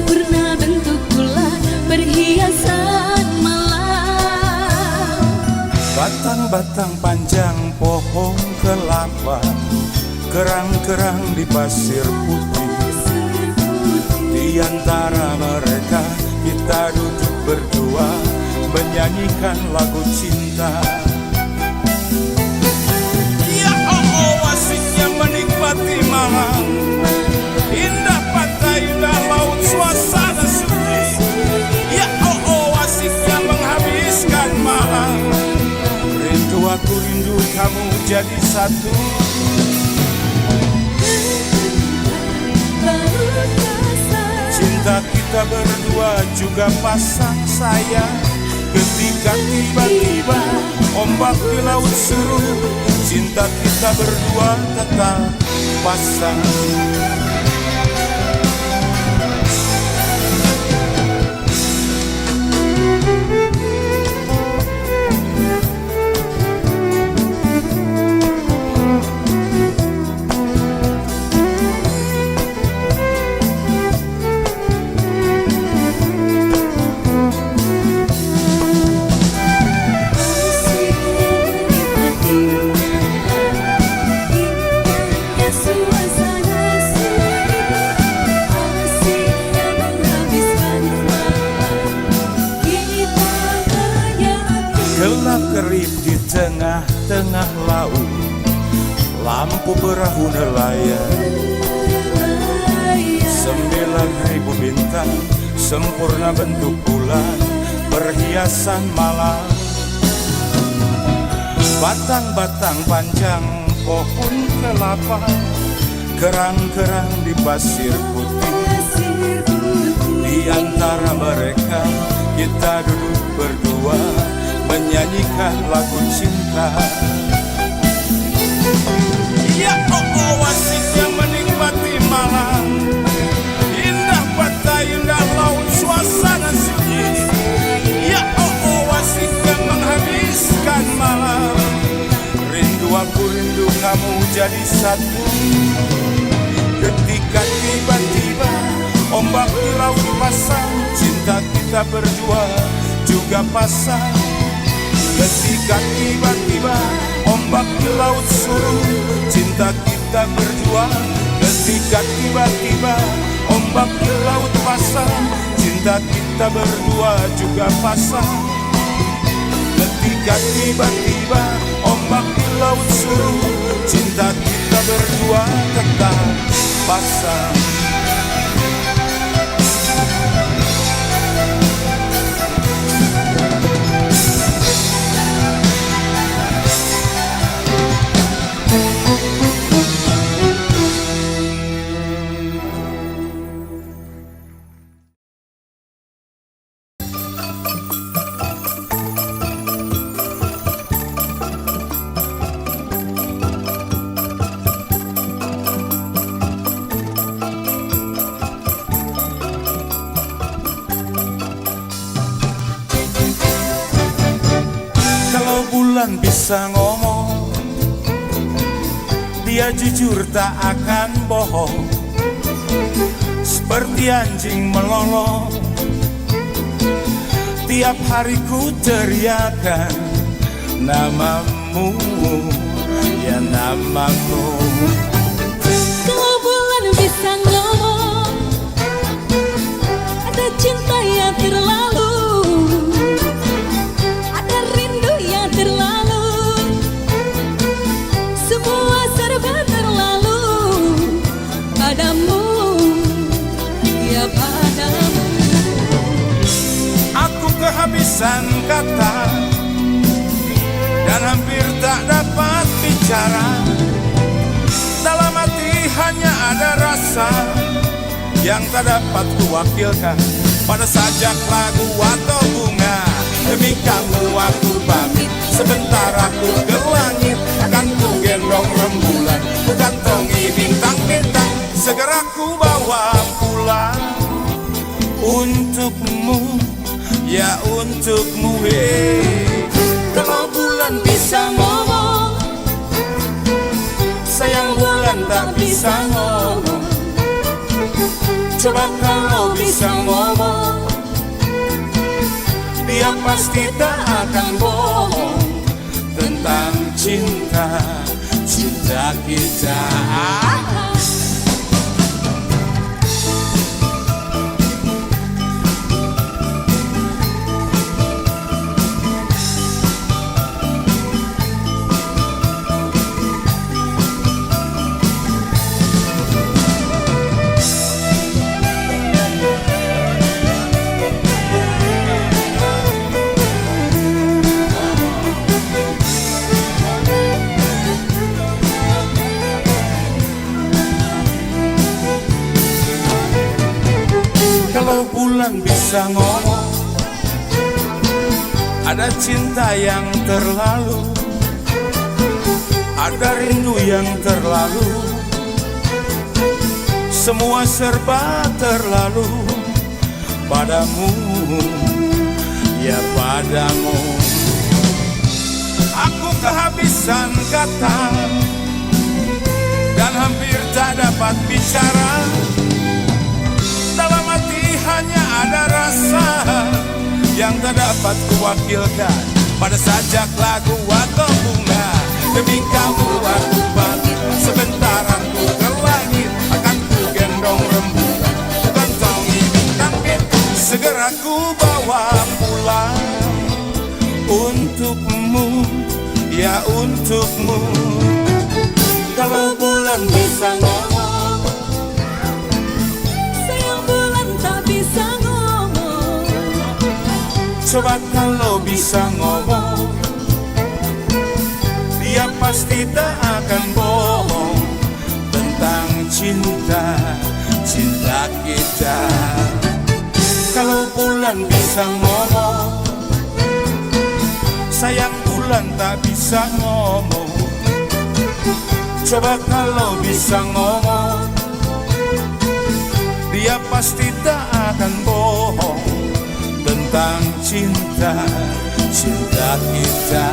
sempurna bentuk bulan berhiasan malam. Batang-batang panjang pohon kelapa, kerang-kerang di pasir putih. Di antara mereka kita duduk berdua menyanyikan lagu cinta. Ya oh, asiknya menikmati malam, indah pantai, indah laut, suasana sunyi. Ya oh, asiknya menghabiskan malam. Rindu aku, rindu kamu jadi satu. Cinta kita berdua juga pasang sayang. Ketika tiba-tiba ombak di laut surut, cinta kita berdua tetap pasang. Gelap kerip di tengah-tengah laut, lampu perahu nelayan. 9.000 bintang, sempurna bentuk bulan, perhiasan malam. Batang-batang panjang pohon kelapa, kerang-kerang di pasir putih. Di antara mereka kita duduk berdua menyanyikan lagu cinta. Ya oh, asiknya menikmati malam, indah pantai, indah laut, suasana sunyi. Ya oh, asiknya menghabiskan malam. Rindu aku, rindu kamu jadi satu. Ketika tiba-tiba ombak di laut pasang, cinta kita berdua juga pasang. Ketika tiba-tiba ombak di laut surut, cinta kita berdua. Ketika tiba-tiba ombak di laut pasang, cinta kita berdua juga pasang. Ketika tiba-tiba ombak di laut surut, cinta kita berdua tetap pasang. Bulan bisa ngomong, dia jujur tak akan bohong. Seperti anjing melolong, tiap hari ku teriakan namamu, ya namamu. Kalau bulan bisa ngomong, ada cinta yang terlalu, ada rindu yang terlalu, semua serba terlalu padamu, ya padamu. Aku kehabisan kata dan hampir tak dapat bicara. Dalam hati hanya ada rasa yang tak dapat kuwakilkan pada sajak lagu atau bunga. Demi kamu aku pamit, sebentar aku ke langit, akan ku gendong rembulan, ku kantongi bintang-bintang, segera ku bawa pulang untukmu, ya untukmu. Kalau bulan bisa ngomong, sayang bulan tak bisa ngomong. Coba kalau bisa ngomong, dia pasti tak akan bohong tentang cinta kita. Kalau bulan bisa ngomong, ada cinta yang terlalu, ada rindu yang terlalu, semua serba terlalu padamu, ya padamu. Aku kehabisan kata dan hampir tak dapat bicara. Dalam hati hanya ada rasa yang tak dapat kuwakilkan pada sajak lagu atau bunga. Demi kamu aku bangkit, sebentar aku ke langit, akan ku gendong rembulan, ku kantongi bintang-bintang, segera ku bawa pulang untukmu, ya untukmu. Kalau bulan bisa ngomong, sayang bulan tak bisa ngomong. coba kalau bisa ngomong, dia pasti tak akan bohong tentang cinta kita. Kalau bulan bisa ngomong, sayang bulan tak bisa ngomong. Coba kalau bisa ngomong, dia pasti tak akan bohong tentang cinta kita.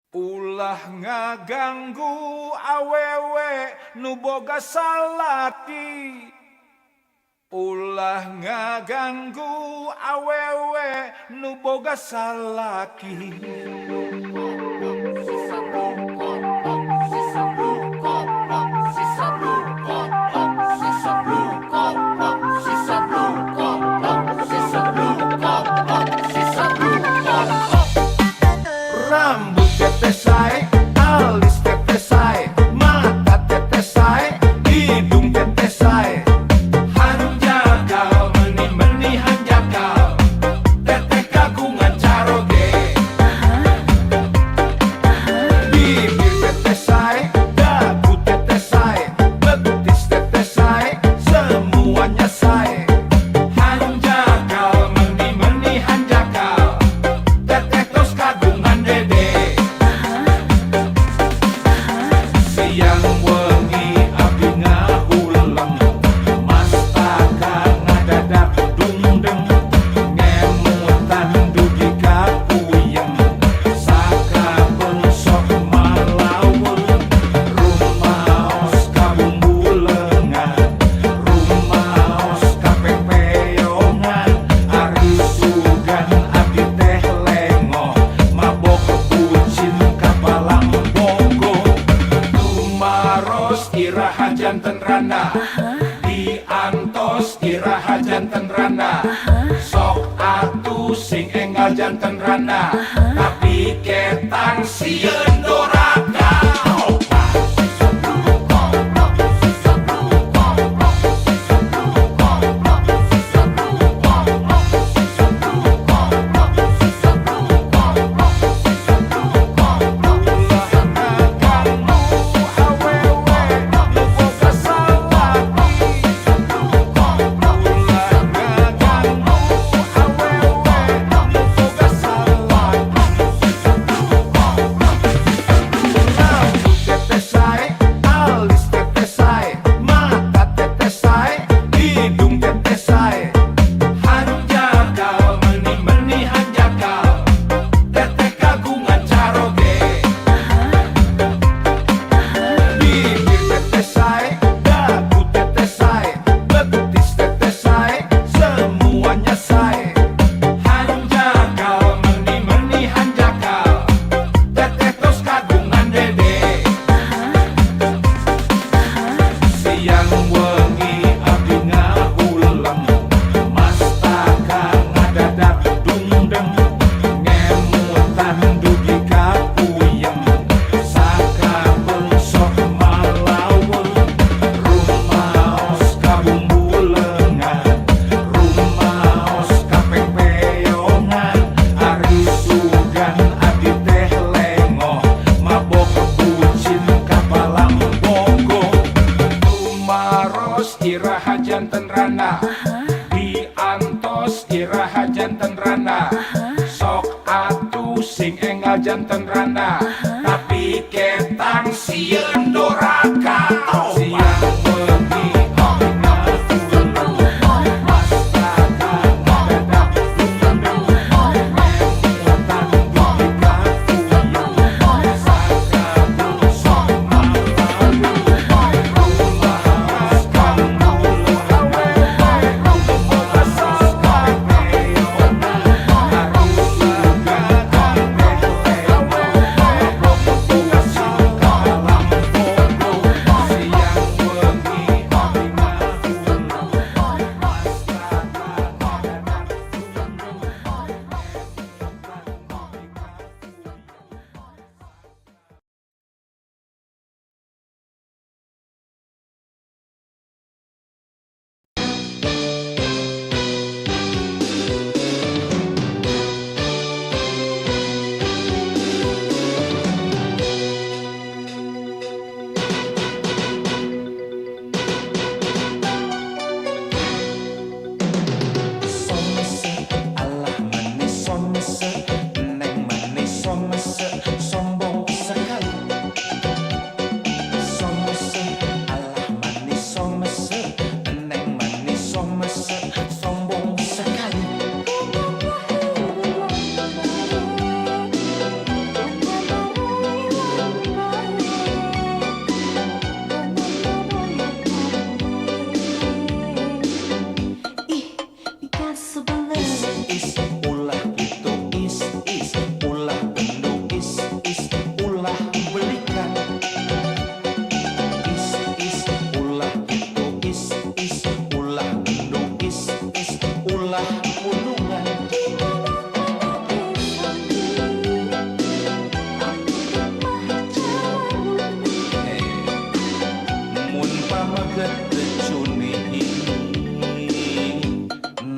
Ulah ngaganggu awewe nu boga salaki, ulah ngaganggu awewe nu boga salaki. Rambut tetesai, alis tetesai, mata tetesai, hidung tetesai, hanjakal meni-meni hanjakal, teteh kagungan caroge. Bibir tetesai, dagu tetesai, betis tetesai, semuanya say. Hanjakal meni-meni hanjakal, teteh tos kagungan dede. Siang wengi abdi ngahuleng, mastaka ngadadak dungdeng, ngemutan dugi kapuyeng, sakabeung sok malaweung, rumaos kabumbuleungan, rumaos kapepeyongan, ari sugan abdi teh lengo, mabok bucin kapalang bogo. Tumaros iraha janten randa, diantos iraha janten randa, sok atuh sing enggal janten randa, tapi ketang sieun doraka. Juragan adi teh lengoh mabok bucin kapalang bogo Tumaros iraha janten rana diantos iraha janten rana sok atuh sing enggal janten rana tapi ketang sieun doraka siang wengi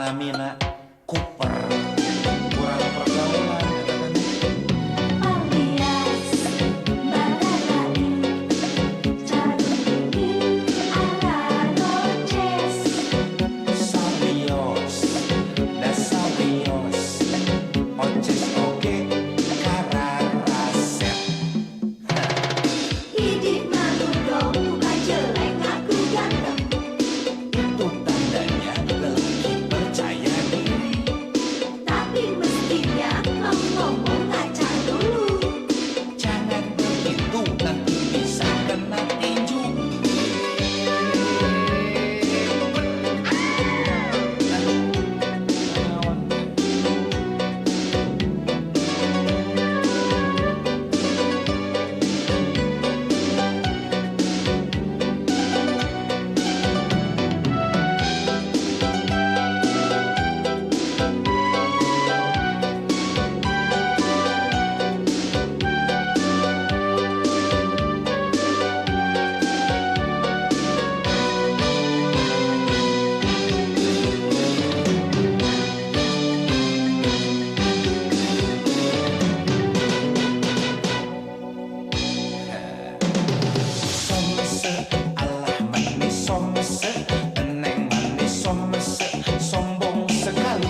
Namina Cooper kurang pergaulan alias baradain cadungin ala roces Sabios da sabios oces oge kararaset hidup malu dong bukan jelek aku ganteng itu tandanya lelaki percaya diri tapi mestinya kamu ngomong ngaca dulu jangan begitu nanti bisa kena tinju somese alah manis somese neng manis somese sombong sekali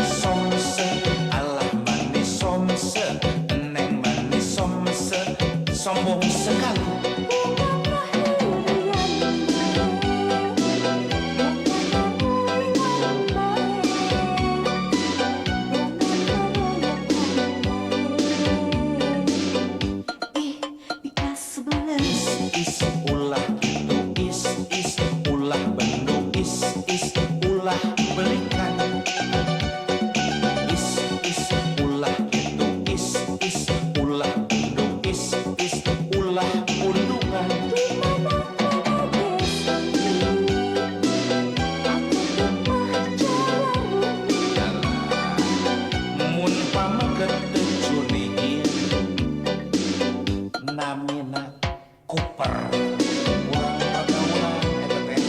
somese alah manis somese neng manis somese sombong sekali is ulah gitu is ulah bendung is ulah belikan is ulah gitu is ulah bendung is ulah undungan mun pamaget tejuniin namina Cooper kurang pergaulan eta teh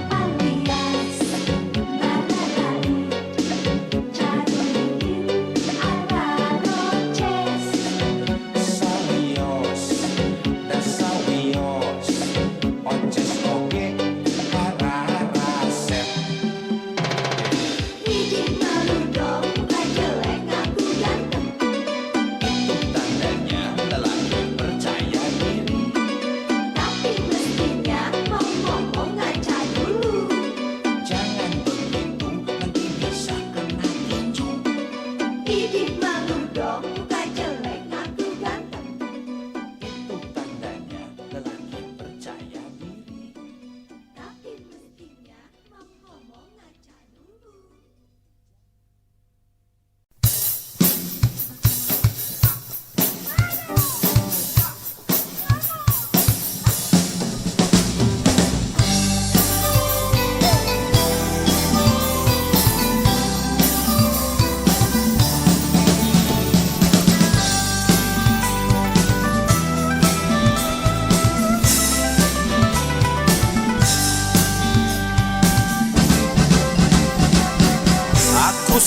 alias baradain cadungin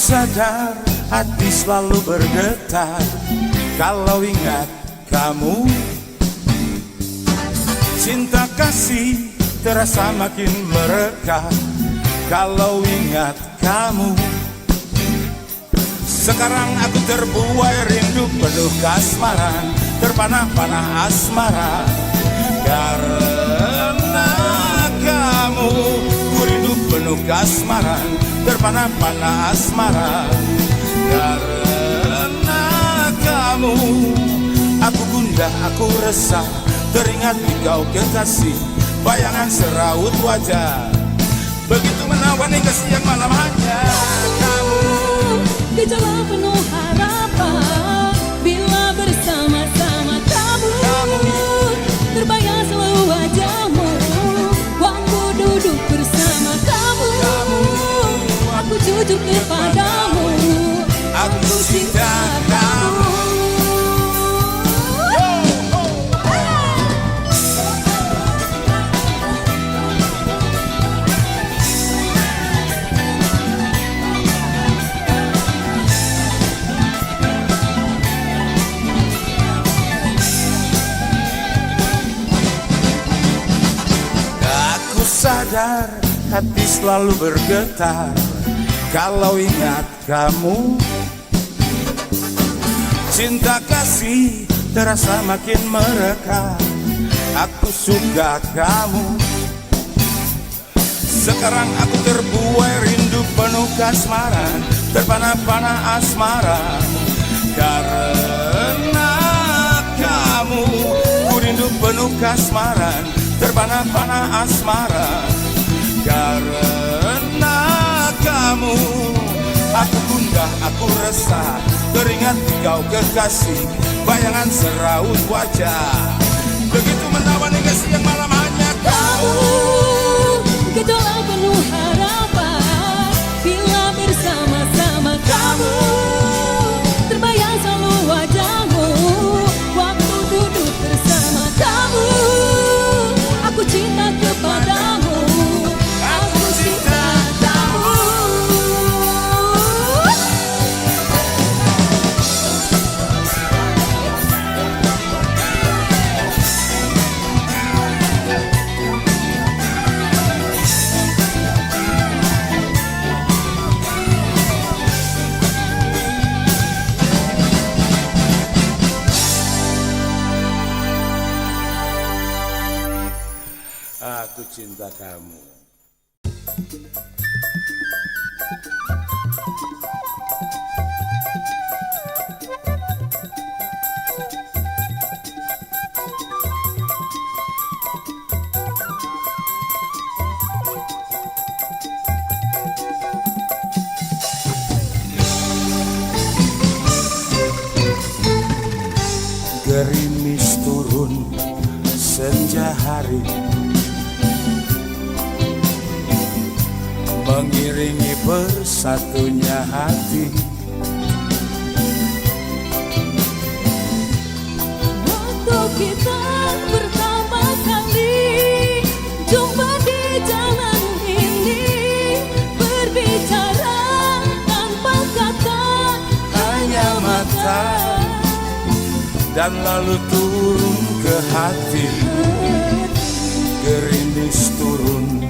sadar hati selalu bergetar kalau ingat kamu. Cinta kasih terasa makin merekat kalau ingat kamu. Sekarang aku terbuai rindu penuh kasmaran, terpana-pana asmara karena kamu. Ku rindu penuh kasmaran, terpana-pana asmara karena kamu. Aku gundah, aku resah, teringat engkau kekasih, bayangan seraut wajah begitu menawani ke siang malam hanya kamu. Gejala penuh harapan bila bersama-sama kamu. Terbayang selalu wajahmu waktu duduk bersama kamu. Aku jujur kepadamu, Aku cinta kamu. Sadar hati selalu bergetar kalau ingat kamu. Cinta kasih terasa makin merekat, aku suka kamu. Sekarang aku terbuai rindu penuh kasmaran, terpana-pana asmara karena kamu. Ku rindu penuh kasmaran, terpana-pana asmara karena kamu. Aku gundah, aku resah, teringat engkau kekasih, bayangan seraut wajah begitu menawani ke siang malam hanya kamu. gejala penuh harapan bila bersama-sama kamu. Terbayang selalu wajahmu waktu duduk bersama kamu. Aku cinta kepadamu, aku cinta kamu. Aku cinta kamu. Gerimis turun senja hari, mengiringi bersatunya hati. Waktu kita pertama kali jumpa di jalan ini, berbicara tanpa kata, Hanya mata dan lalu turun ke hati. Gerimis turun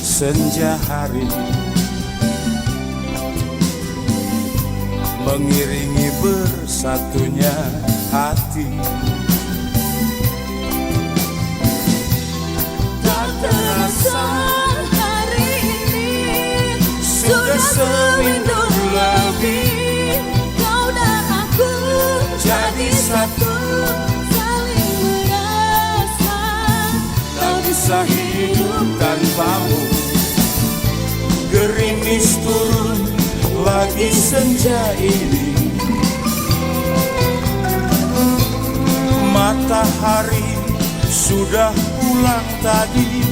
senja hari, mengiringi bersatunya hati. Tak terasa hari ini Sudah seminggu lebih kau dan aku jadi satu, saling merasa tak bisa hidup tanpamu. Gerimis turun lagi senja ini, matahari sudah pulang tadi.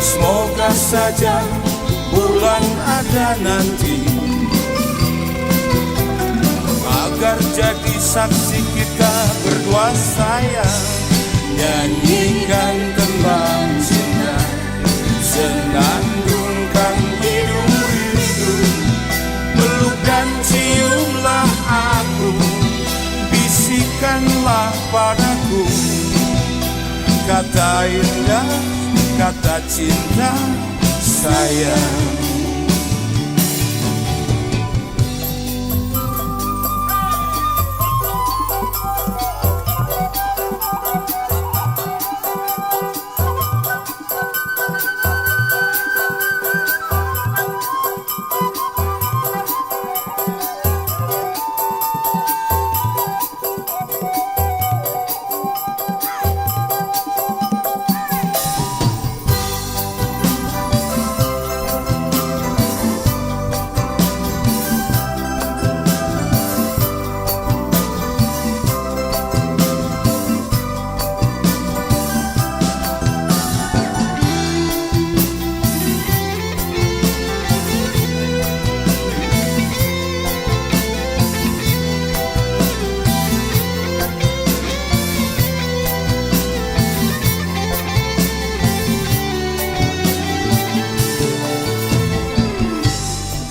Semoga saja bulan ada nanti, agar jadi saksi kita berdua sayang. Nyanyikan tembang cinta, senandungkan Bisikanlah padaku kata indah, kata cinta sayang.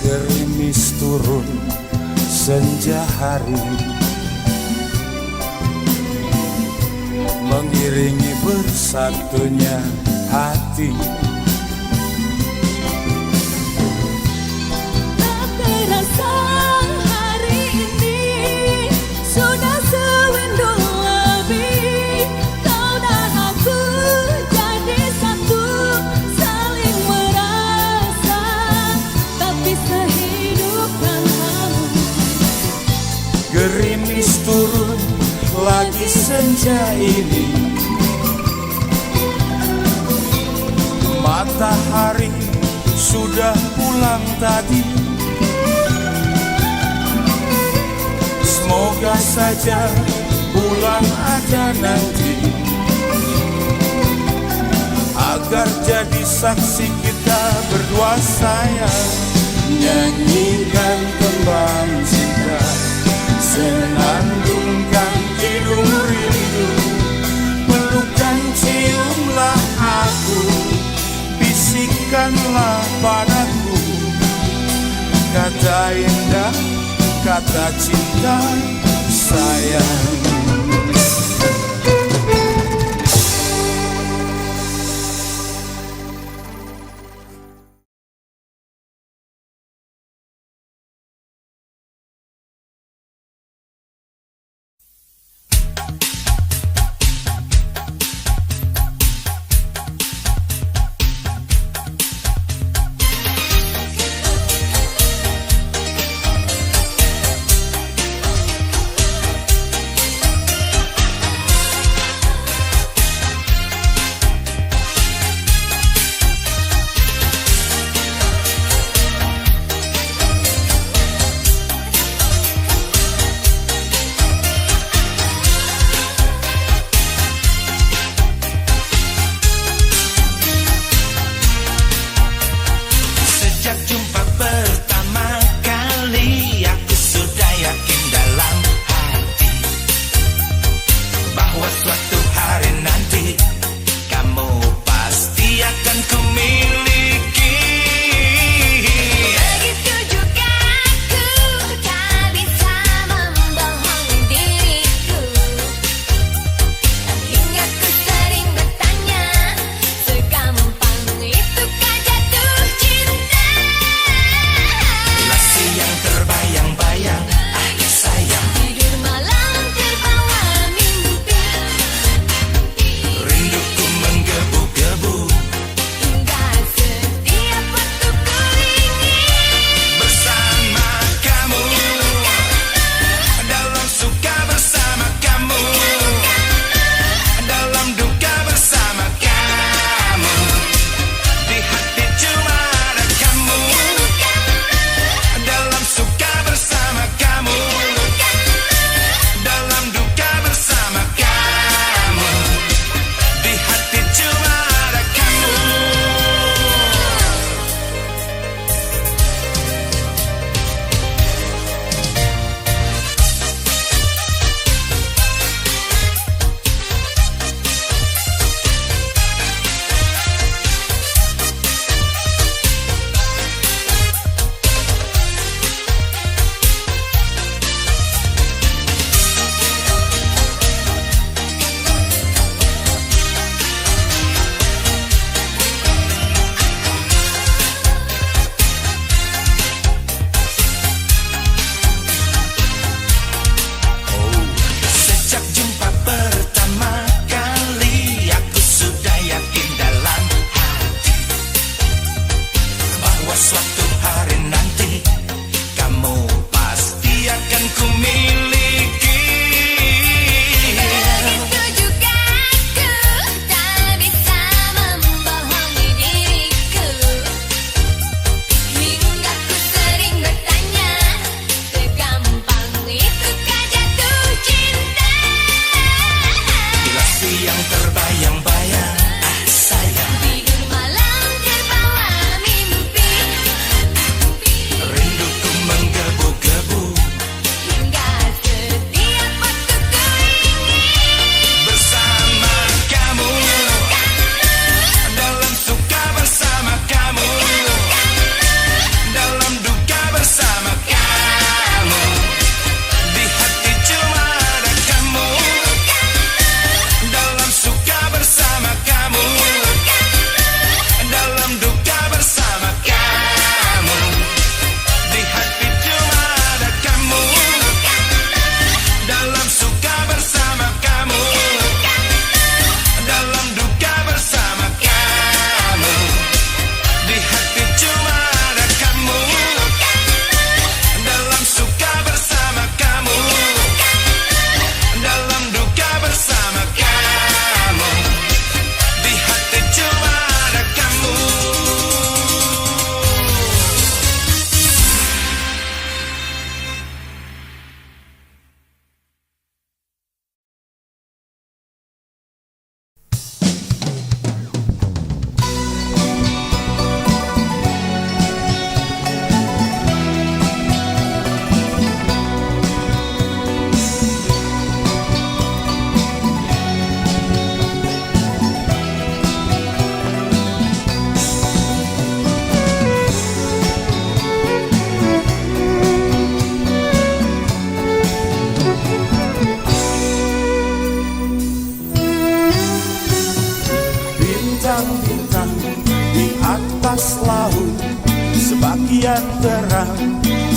Gerimis turun senja hari, mengiringi bersatunya hati. Tak terasa hari ini sudah sewindu lebih. Kau dan aku jadi satu, saling merasa tak bisa hidup tanpamu. Gerimis turun lagi senja ini, matahari sudah pulang tadi. Semoga saja pulang ada nanti, agar jadi saksi kita berdua sayang. Nyanyikan kembang cinta, senandungkan hidung rindu, pelukan ciumlah aku, bisikanlah padaku kata indah, kata cinta sayang.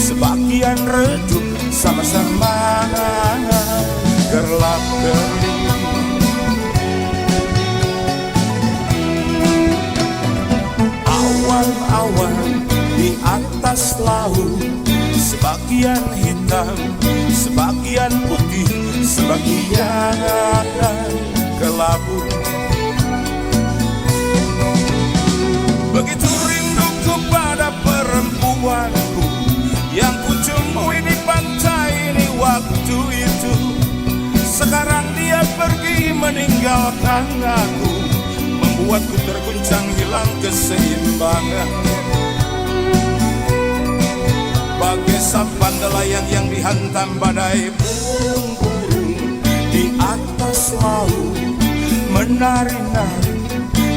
sebagian redup, sama-sama gelap gelip. Awan-awan di atas laut, sebagian hitam, sebagian putih, sebagian kelabu. Begitu rinduku pada perempuanku yang kucumui di pantai ini waktu itu. Sekarang dia pergi meninggalkan aku, membuatku terguncang hilang keseimbangan. Bagai sampan nelayan yang dihantam badai, burung-burung di atas laut menari-nari.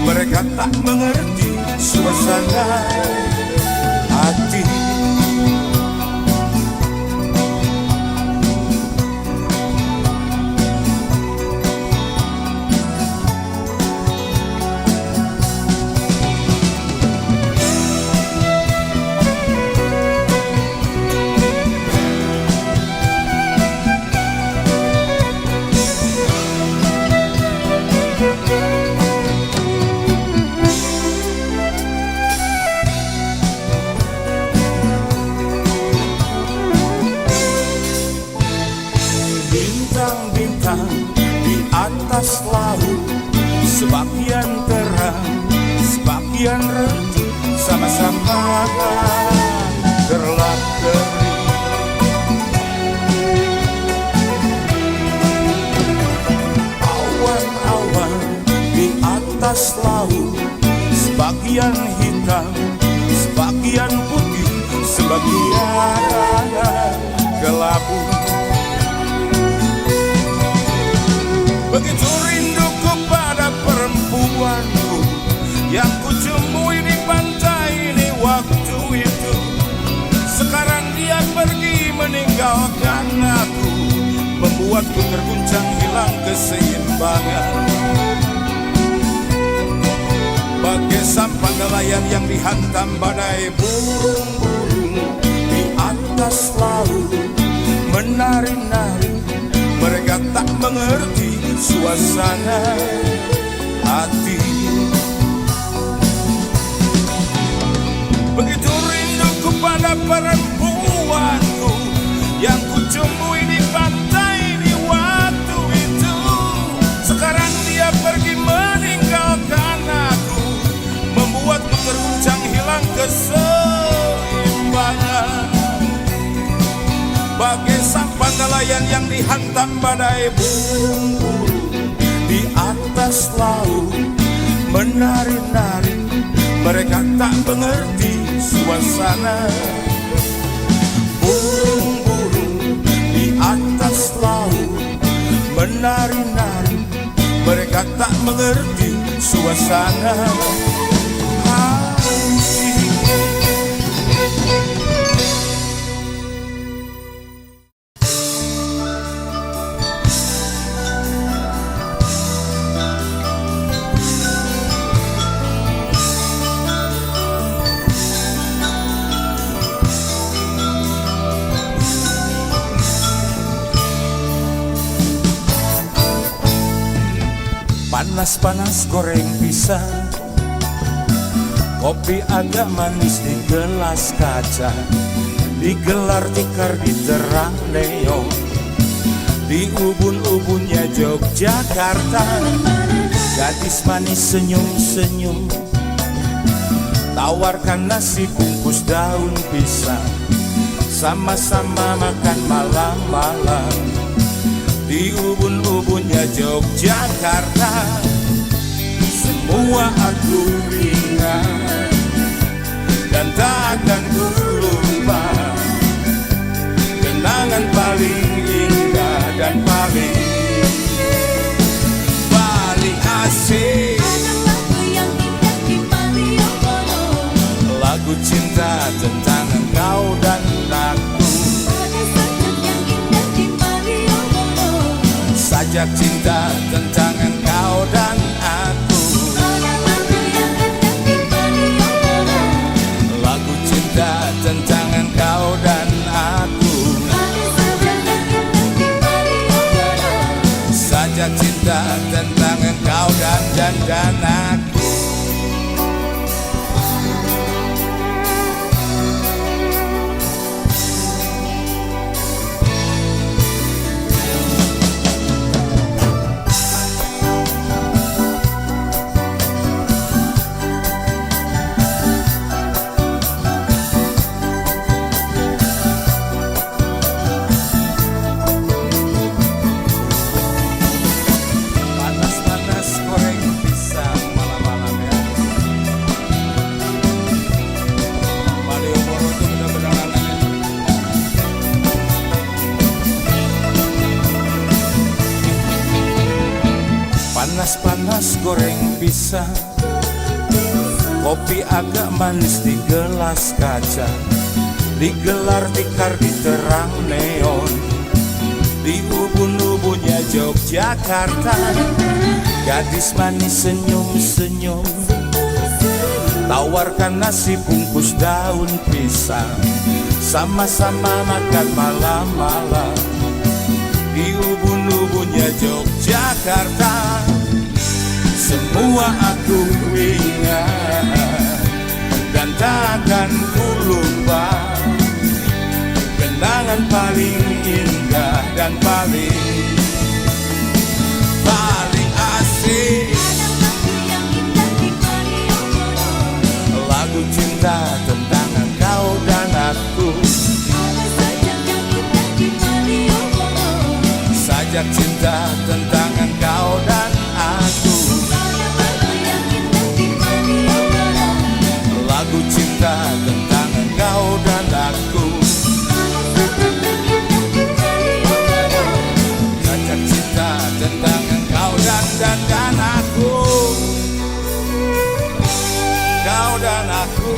Mereka tak mengerti suasana hati. Bintang-bintang di atas laut, sebagian terang, sebagian redup, sama-sama gelap gelip. Awan-awan di atas laut, sebagian hitam, sebagian putih, sebagian kelabu. Begitu rinduku pada perempuanku yang kucumui di pantai ini waktu itu. Sekarang dia pergi meninggalkan aku, membuatku terguncang hilang keseimbangan. Bagai sampan nelayan yang dihantam badai, burung-burung di atas laut menari-nari. Mereka tak mengerti suasana hati. Begitu rinduku pada perempuanku yang kucumui di pantai di waktu itu. Sekarang dia pergi meninggalkan aku, membuatku terguncang hilang keseimbangan. Bagai sampan nelayan yang dihantam badai, burung-burung di atas laut menari-nari. Mereka tak mengerti suasana. Burung-burung di atas laut menari-nari. Mereka tak mengerti suasana hati. Panas-panas goreng pisang, kopi agak manis di gelas kaca, digelar tikar di terang neon, di ubun-ubunnya Yogyakarta. Gadis manis senyum-senyum, tawarkan nasi bungkus daun pisang, sama-sama makan malam-malam di ubun-ubunnya Yogyakarta. Semua aku ingat dan takkan ku lupa, kenangan paling indah dan paling asik. Ada lagu yang indah di Malioboro, Lagu cinta tentang engkau dan aku. ada sajak yang indah di Malioboro, Sajak cinta tentang engkau dan aku. ada lagu yang indah di Malioboro, Lagu cinta tentang engkau dan dan aku. Panas-panas goreng pisang malam-malam ya. Malioboro itu benar-benar aneh. Panas-panas goreng pisang, kopi agak manis di gelas kaca, digelar tikar di terang neon, di ubun-ubunnya Yogyakarta. Gadis manis senyum-senyum, tawarkan nasi bungkus daun pisang, sama-sama makan malam-malam di ubun-ubunnya Yogyakarta. Semua aku ingat dan takkan ku lupa, kenangan paling indah dan paling asik. Lagu cinta tentang engkau dan aku, sajak cinta tentang engkau dan aku. Lagu cinta tentang engkau dan aku, sajak cinta tentang engkau dan aku, kau dan aku.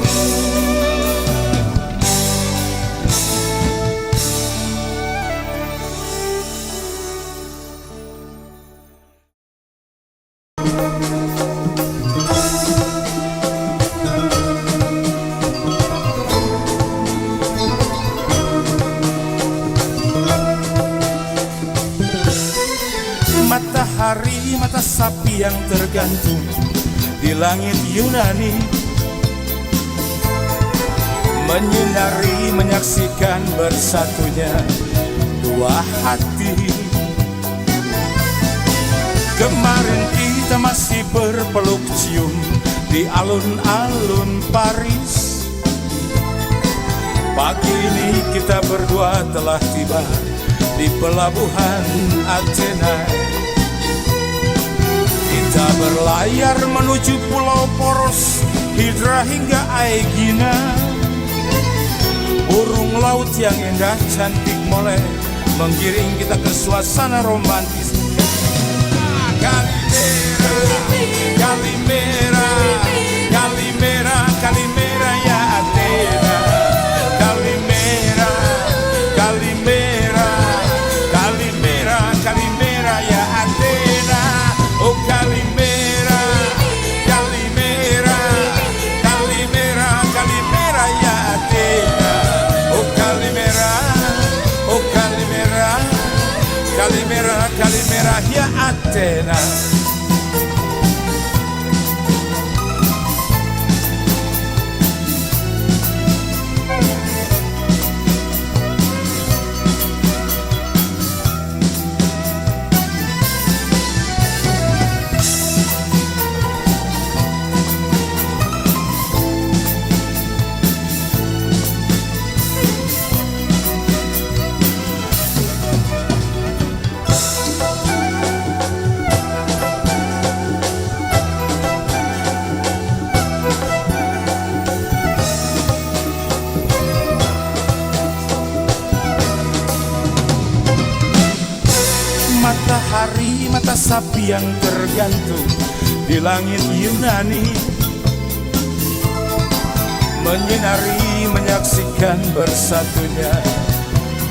Matahari, mata sapi yang tergantung di langit Yunani, menyinari, menyaksikan bersatunya dua hati. Kemarin kita masih berpeluk cium di alun-alun Paris. Pagi ini kita berdua telah tiba di pelabuhan Athena. Kita berlayar menuju Pulau Poros, Hydra hingga Aegina. Burung laut yang indah cantik molek menggiring kita ke suasana romantis. Kalimera, Kalimera, Kalimera ya Athena. Kalimera, Kalimera, Kalimera, Kalimera ya Athena. Oh Kalimera, Kalimera, Kalimera, Kalimera ya Athena. Oh Kalimera, oh Kalimera, Kalimera, Kalimera ya Athena. Matahari, mata sapi yang tergantung di langit Yunani, menyinari, menyaksikan bersatunya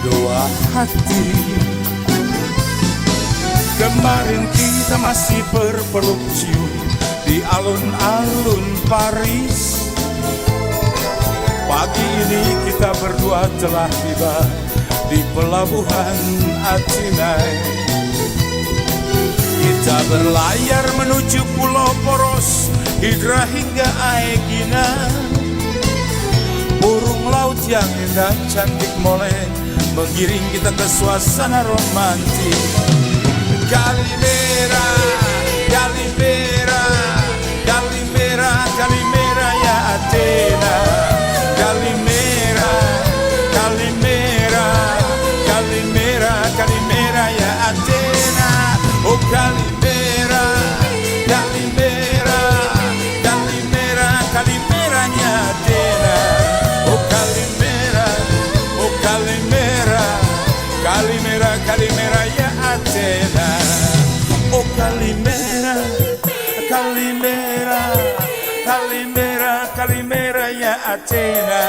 dua hati. Kemarin kita masih berpeluk cium di alun-alun Paris. Pagi ini kita berdua telah tiba di pelabuhan Athena. Kita Kita berlayar menuju Pulau Poros, Hidra hingga Aegina. Burung laut yang indah cantik molek mengiring kita ke suasana romantis. Kalimera, Kalimera, Kalimera, Kalimera ya Athena. Kalimera, Kalimera, Kalimera, Kalimera ya Athena. Oh Kalimera, Kalimera, Kalimera, Kalimeranya Athena. Oh Kalimera, oh Kalimera, Kalimera, Kalimera ya Athena. Oh Kalimera, Kalimera, Kalimera, Kalimera ya Athena.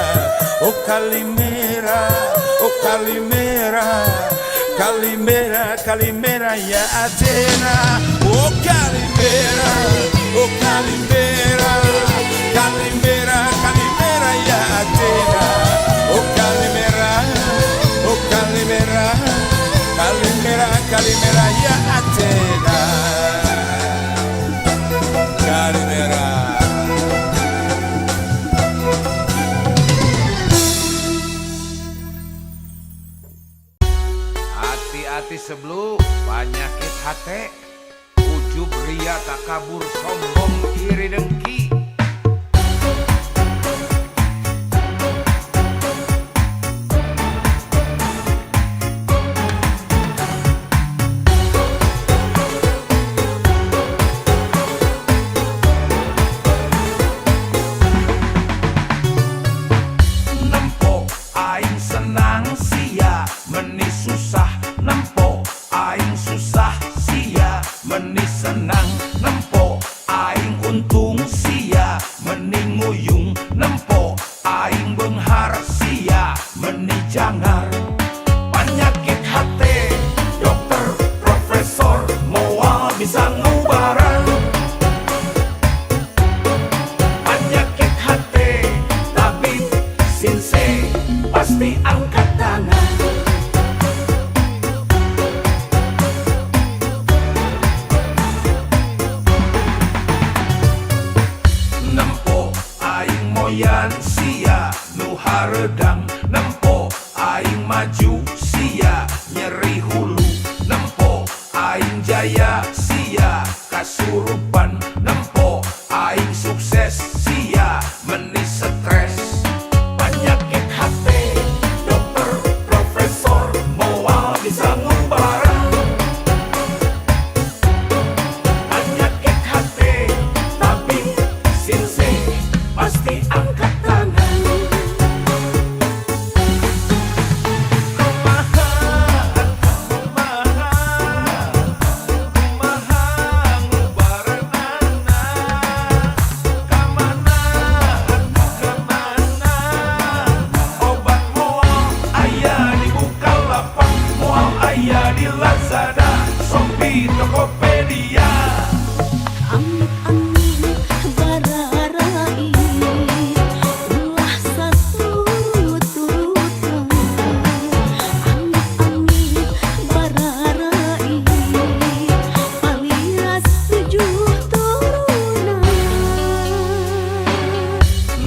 Oh Kalimera, oh Kalimera, Kalimera, Kalimera ya Athena. Oh Kalimera, oh Kalimera, Kalimera, Kalimera ya Athena. Oh Kalimera, oh Kalimera, Kalimera, Kalimera ya Athena. Kalimera. Hati-hati sebelum penyakit hati, ujub ria takabur sombong iri dengki. Nempo aing senang sia meni susah, nempo aing susah sia meni senang, nempo aing untung sia meni nguyung, nempo aing benghar sia meni jangar. Penyakit hati dokter profesor moal bisa ngubaran. Penyakit hati tabib sinse pasti angkat tangan. Nempo aing moyan sia nu haredang, nempo aing maju sia nyeri hulu, nempo aing jaya sia kasurupan, nempo aing sukses sia meni stres. Penyakit hati dokter profesor moal bisa ngubaran. Penyakit hati tabib sinse pasti angkat tangan. Obat moal aya di Bukalapak, moal aya di Lazada, Shopee, Tokopedia. Amit-amit bararai ulah saturut-turutan. Amit-amit bararai alias 7 turunan.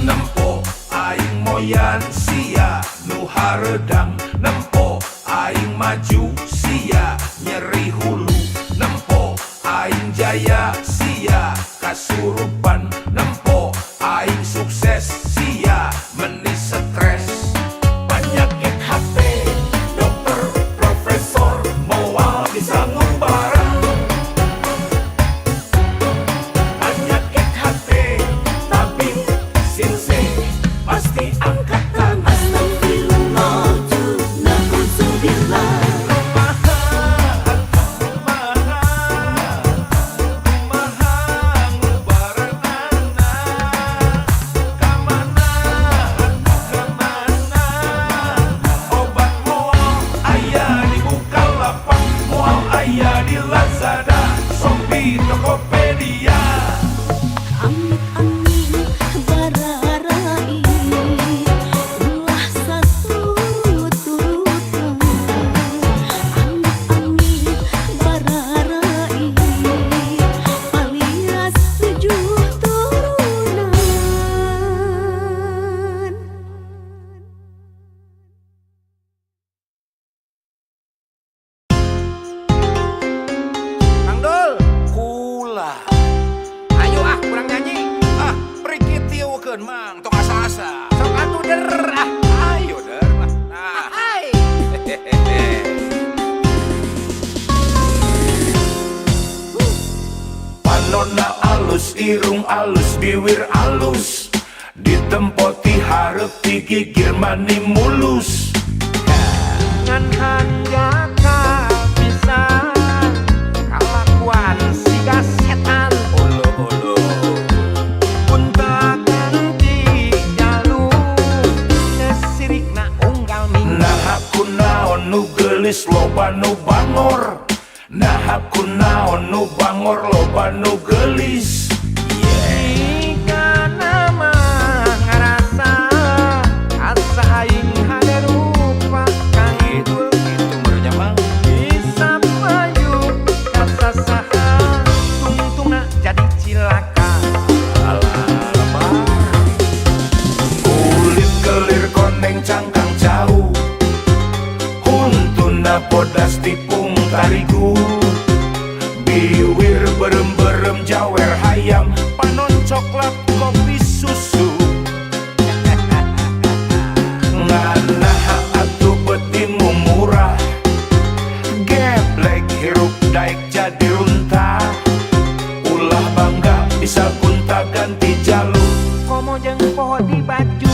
Nempo aing moyan sia nu haredang, nempo aing maju sia nyeri hulu, nempo aing jaya sia kasurupan, nempo aing sukses sia meni stres. Penyakit hati dokter profesor moal bisa ngubaran. Penyakit hati tabib sinse pasti angkat tangan. Astagfirullah, na'udzubillah. Panonna alus, irung alus, bibir alus, ditempoti hareup digigir mani mulus. Ngan handaka bisa kalakuan siga setan olo-olo punta ganti jalur nesirikna unggal minggu. Nah aku naon nu geulis loba nu bangor, nah aku naon nu bangor loba nu geulis. Jika nama ngarasa asa aing hade rupa kang idul Itu barunya mang. bisa payu kasa saha tungtungna jadi cilaka. Kulit kelir koneng cangkang jauh, huntuna bodas tipung tarigu, biwir berem-berem jawer hayam, panon coklat kopi susu. Nganaha atuh betimu murah, geblek hirup daek jadi runtah, ulah bangga bisa gunta ganti jalur. Komo jeung poho di baju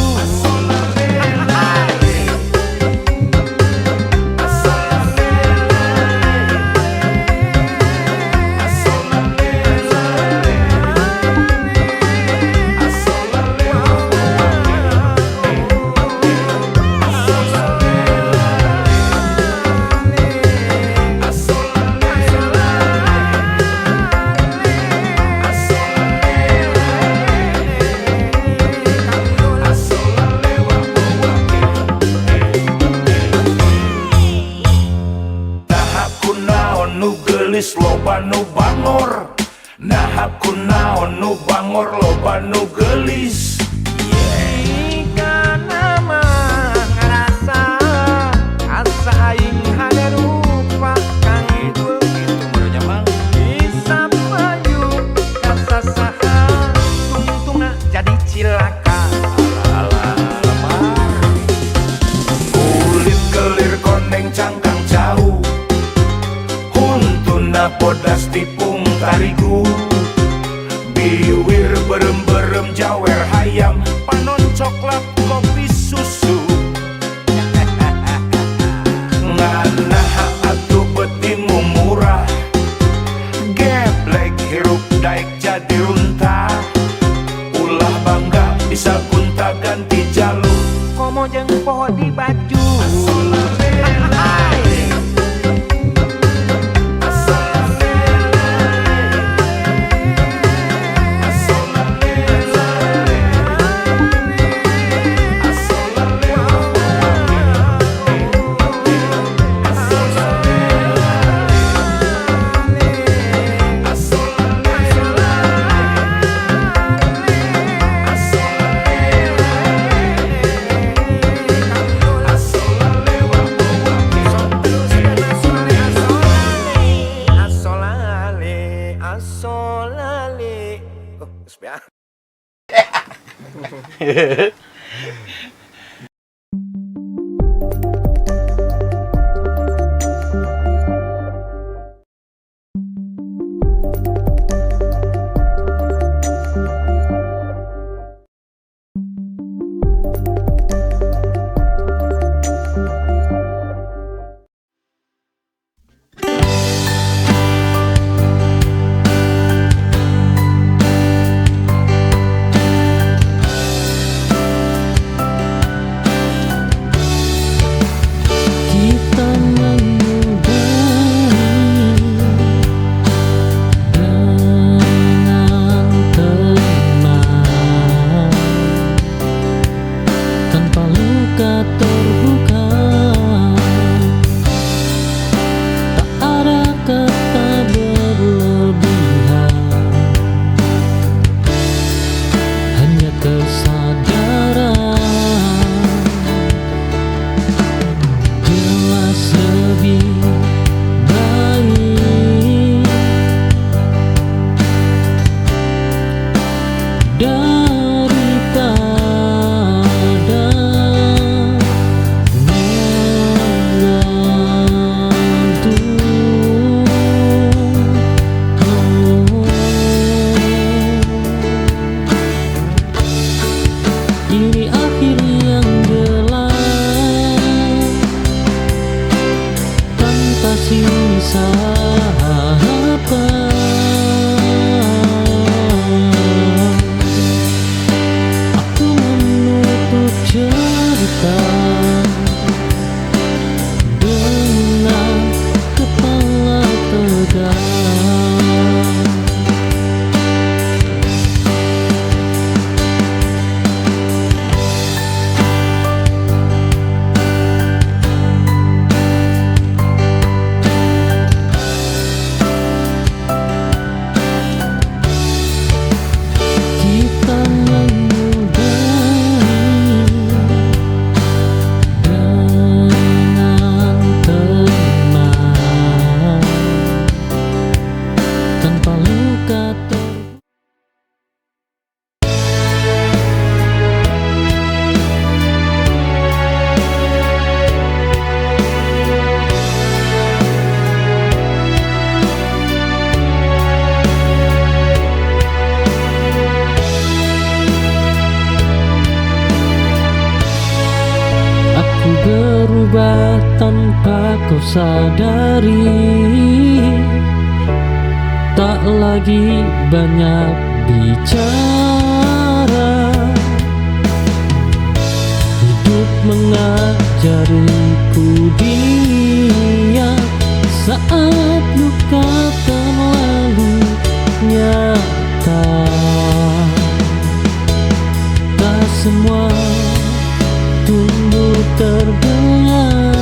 loba nu bangor, nah aku naon nu bangor loba nu geulis. jika nama ngarasa asa aing hade rupa kang idul Itu barunya mang. bisa payu kasa saha tungtungna jadi cilaka. Kulit kelir koneng cangkang jauh, huntuna bodas tipung tarigu, biwir berem-berem jawer hayam, panon coklat kopi susu. Nganaha atuh betimu murah, geblek hirup daek jadi runtah, ulah bangga bisa gunta ganti jalur. Komo jeung poho di baju asolale. Oh, geus beak. kasih sahabat. Aku menutup cerita dengan kepala tegak. Berubah tanpa kau sadari, tak lagi banyak bicara. Hidup mengajariku dia saat luka terlalu nyata. Tak semua tumbuh terdengar,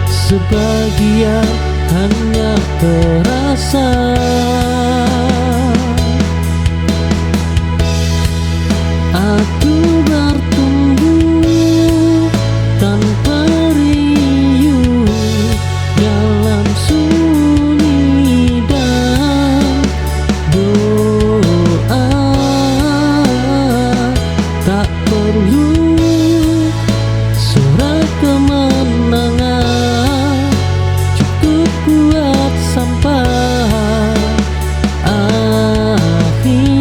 sebagian hanya terasa. Aku bertumbuh tanpa riuh dalam sunyi dan doa. Tak perlu surat kemenangan, cukup kuat sampai akhir.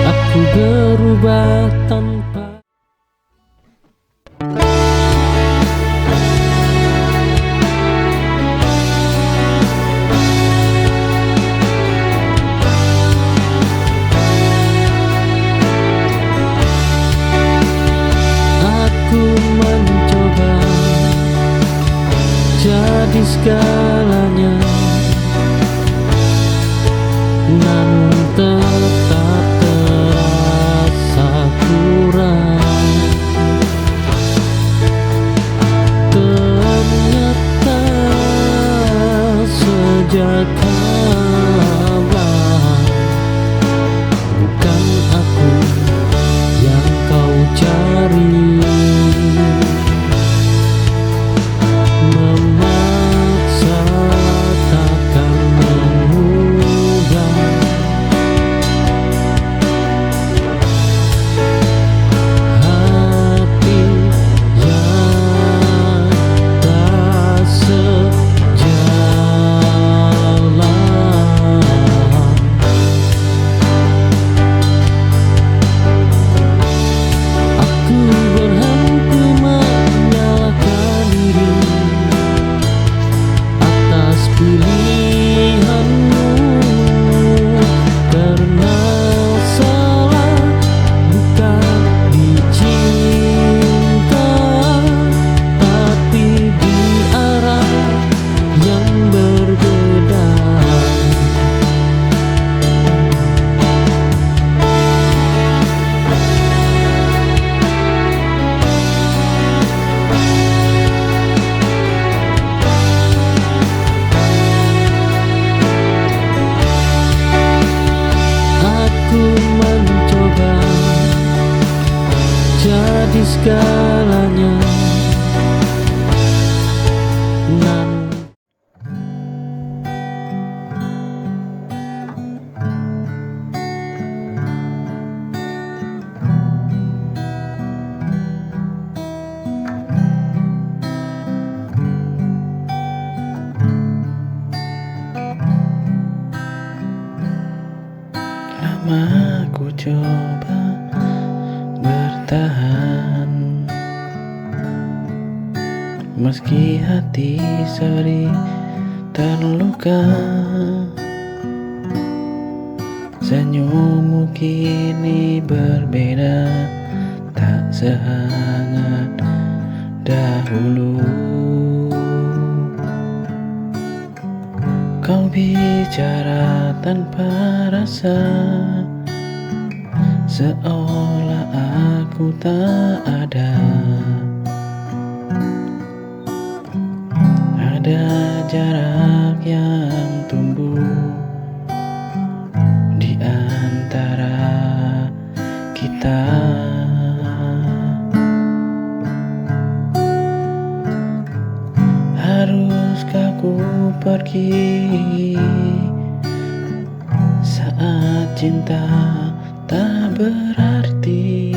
Aku berubah tanpa aku mencoba jadi segalanya, namun tetap terasa kurang. Ternyata sejak kalah bukan aku yang kau cari. Memaksa takkan mengubah hati yang tak sejalan. Aku berhenti menyalahkan diri atas pilihanmu, karena salah bukan dicinta, tapi di arah yang berbeda. Aku mencoba jadi segalanya, coba bertahan, meski hati sering terluka. Senyummu kini berbeda, tak sehangat dahulu. Kau bicara tanpa rasa, seolah aku tak ada. Ada jarak yang tumbuh di antara kita. Haruskah ku pergi saat cinta tak berarti,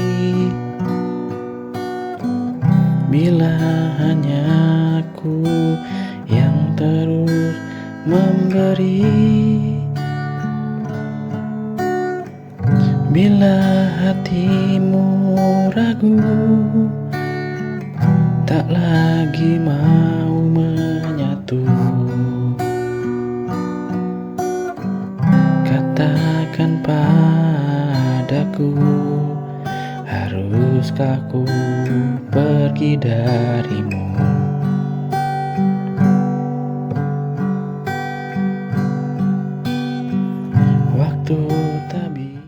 bila hanya aku yang terus memberi? Bila hatimu ragu, tak lagi mau menyatu, katakan padaku, haruskah ku pergi darimu? Waktu tak bisa.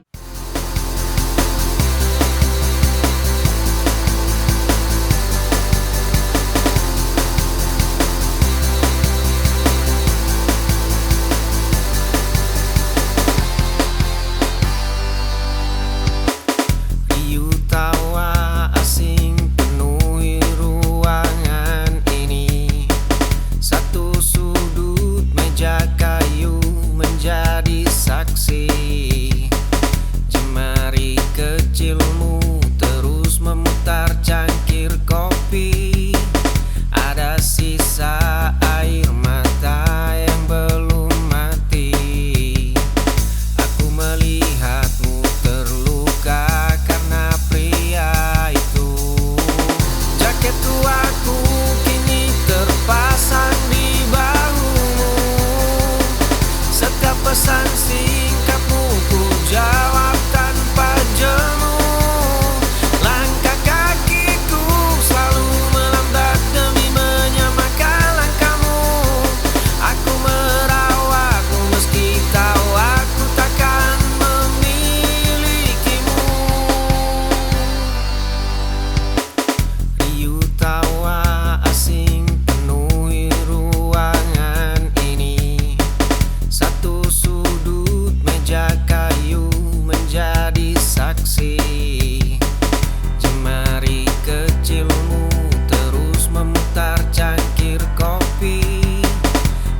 Riuh tawa asing penuhi ruangan ini. Satu sudut meja kayu menjadi saksi. Jemari kecilmu terus memutar cangkir kopi. Ada sisa air mata yang belum mati. Aku melihatmu terluka karena pria itu. Jaket tuaku kini terpasang di bahumu. Setiap pesan singkatmu ku jawab tanpa jemu. Langkah kakiku selalu melambat demi menyamakan langkahmu. Aku merawatmu meski tahu aku takkan memilikimu. Riuh tawa asing penuhi ruangan ini. Satu sudut meja kayu menjadi saksi. Jemari kecilmu terus memutar cangkir kopi.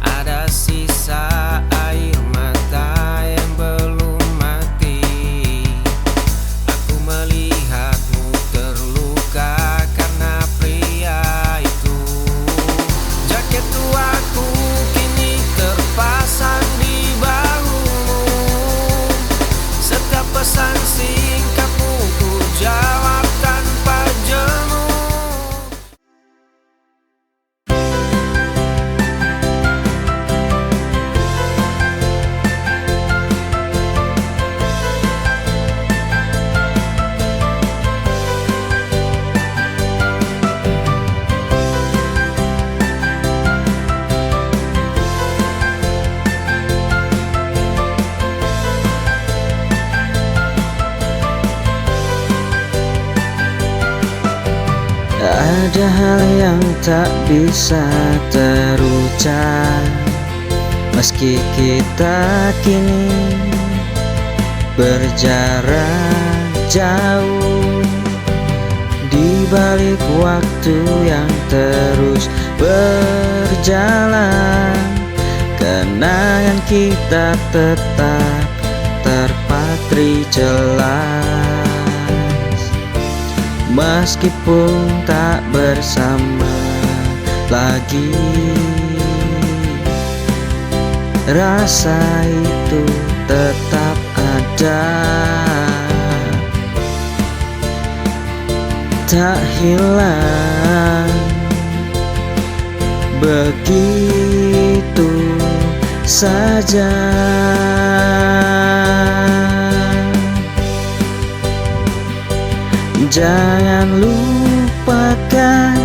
Ada sisa air mata yang belum mati. Aku melihatmu terluka karena pria itu. Jaket tuaku kini terpasang di bahumu. Setiap pesan singkatmu ku jawab tanpa jemu. Ada hal yang tak bisa terucap, meski kita kini berjarak jauh. Di balik waktu yang terus berjalan, kenangan kita tetap terpatri jelas. Meskipun tak bersama lagi, rasa itu tetap ada. tak hilang begitu saja. Jangan lupakan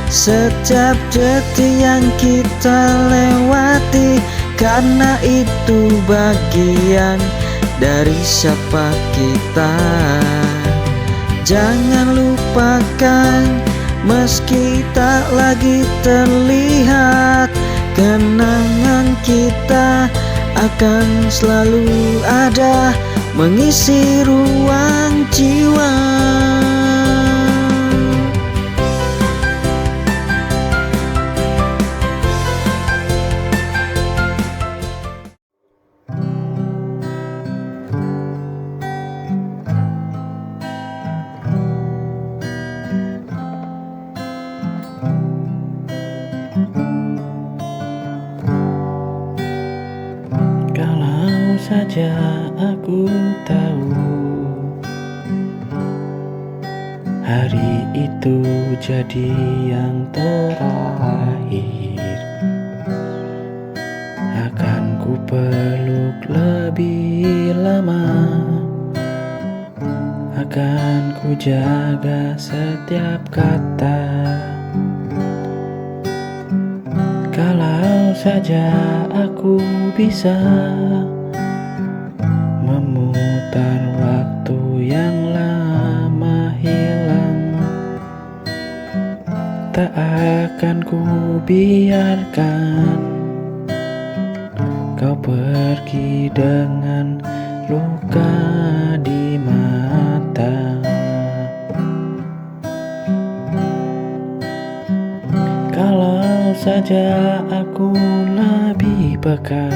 setiap detik yang kita lewati, karena itu bagian dari siapa kita. Jangan lupakan meski tak lagi terlihat, kenangan kita akan selalu ada mengisi ruang jiwa. Kalau saja aku tahu hari itu jadi yang terakhir, akan ku peluk lebih lama, akan ku jaga setiap kata. Kalau saja aku bisa memutar waktu yang lama hilang, tak akan ku biarkan kau pergi dengan luka di mata. Kalau saja aku lebih peka,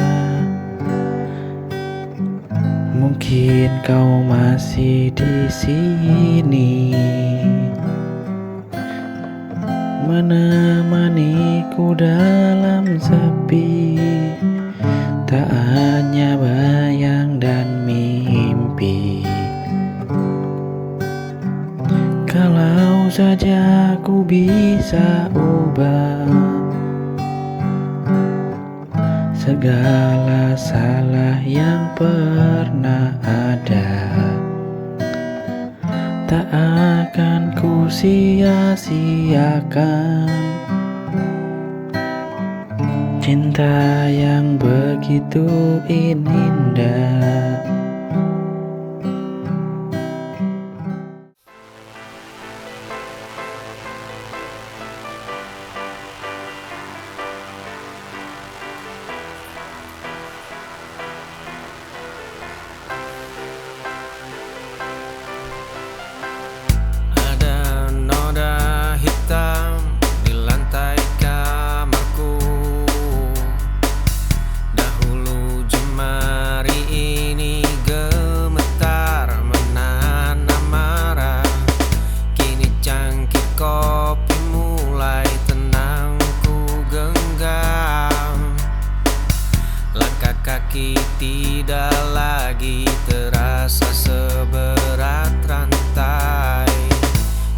mungkin kau masih di sini, menemaniku dalam sepi, tak hanya bayang dan mimpi. Kalau saja aku bisa ubah segala salah yang pernah ada, tak akan ku sia-siakan cinta yang begitu indah. Ada noda hitam di lantai kamarku. Dahulu jemari ini gemetar menahan amarah. Kini cangkir kopi mulai tenang ku genggam. Langkah kaki tidak lagi terasa seberat rantai.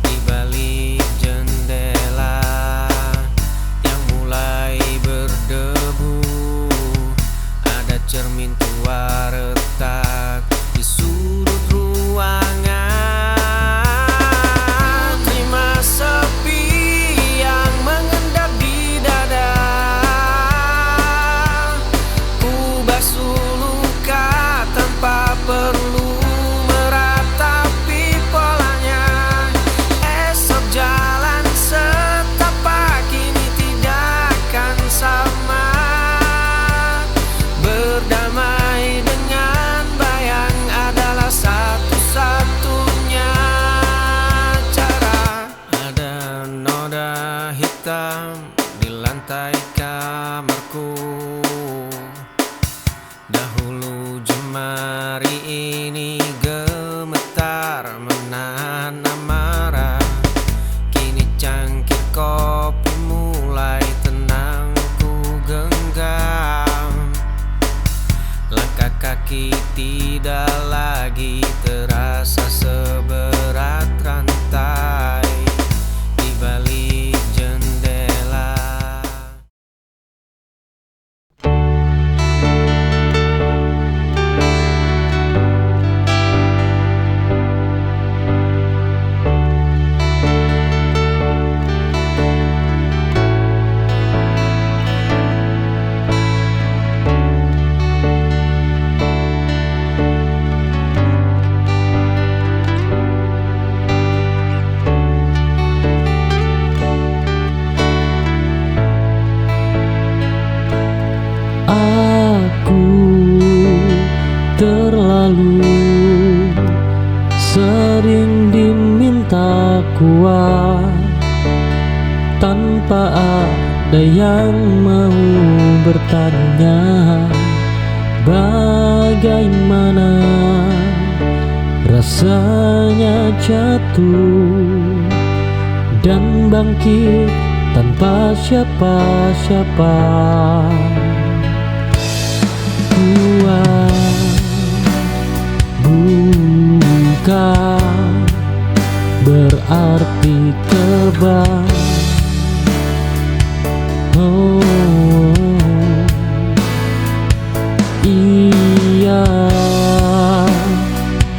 Di balik jendela yang mulai berdebu, ada cermin tua retak di sudut ruangan. Terima sepi yang mengendap di dada. Ku basuh luka tanpa perlu meratapi polanya. Esok jalan setapak kini tidak akan sama. Berdamai dengan bayang adalah satu-satunya cara. Ada noda hitam di lantai kamarku. Dahulu jemari ini gemetar menahan amarah. Kini cangkir kopi mulai tenang ku genggam. Langkah kaki tidak lagi terasa seberat rantai. lalu sering diminta kuat tanpa ada yang mau bertanya bagaimana rasanya jatuh dan bangkit tanpa siapa-siapa. Kuat bukan berarti kebal. Ia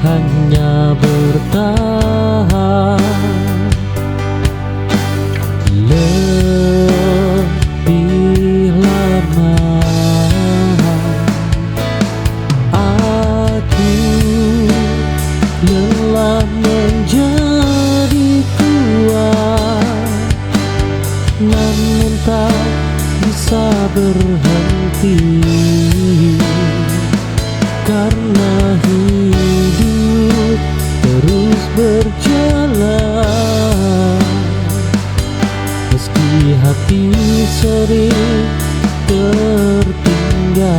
hanya bertahan lebih lama. Aku lelah menjadi kuat, namun tak bisa berhenti karena hidup terus berjalan. Meski hati sering tertinggal.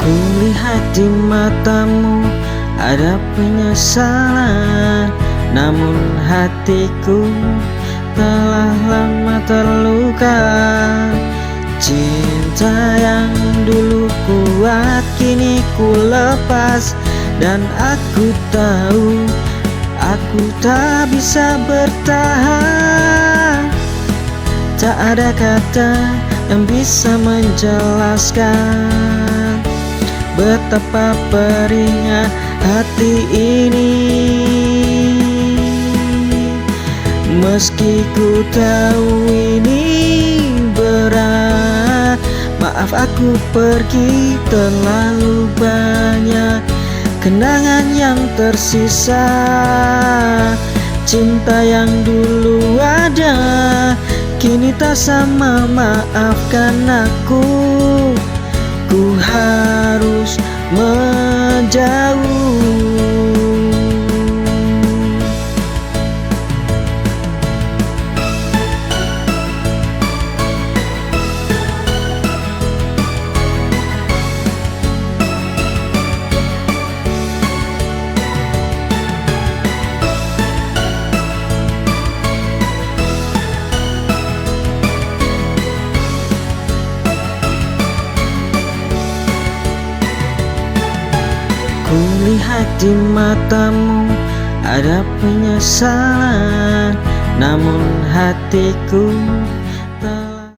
Kulihat di matamu ada penyesalan, namun hatiku telah lama terluka. Cinta yang dulu kuat kini ku lepas, dan aku tahu aku tak bisa bertahan. Tak ada kata yang bisa menjelaskan betapa perihnya hati ini. Meski ku tahu ini berat, maaf aku pergi, terlalu banyak kenangan yang tersisa. Cinta yang dulu ada kini tak sama, maafkan aku. Ku harus menjauh. Kulihat di matamu ada penyesalan, namun hatiku telah.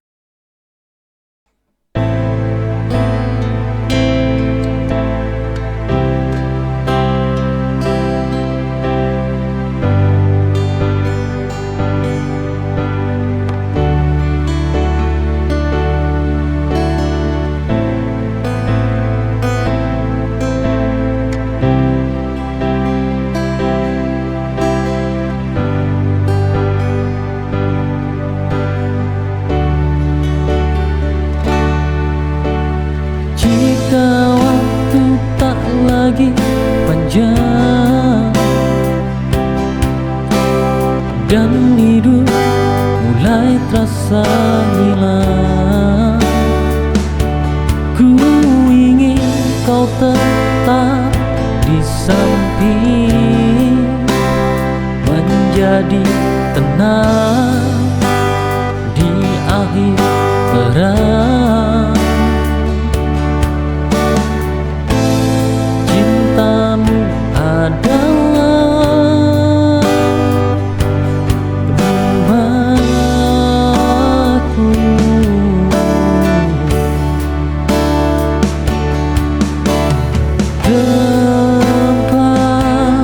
panjang dan hidup mulai terasa hilang. Ku ingin kau tetap di samping, menjadi tenang di akhir perang. Cintamu adalah rumahku, tempat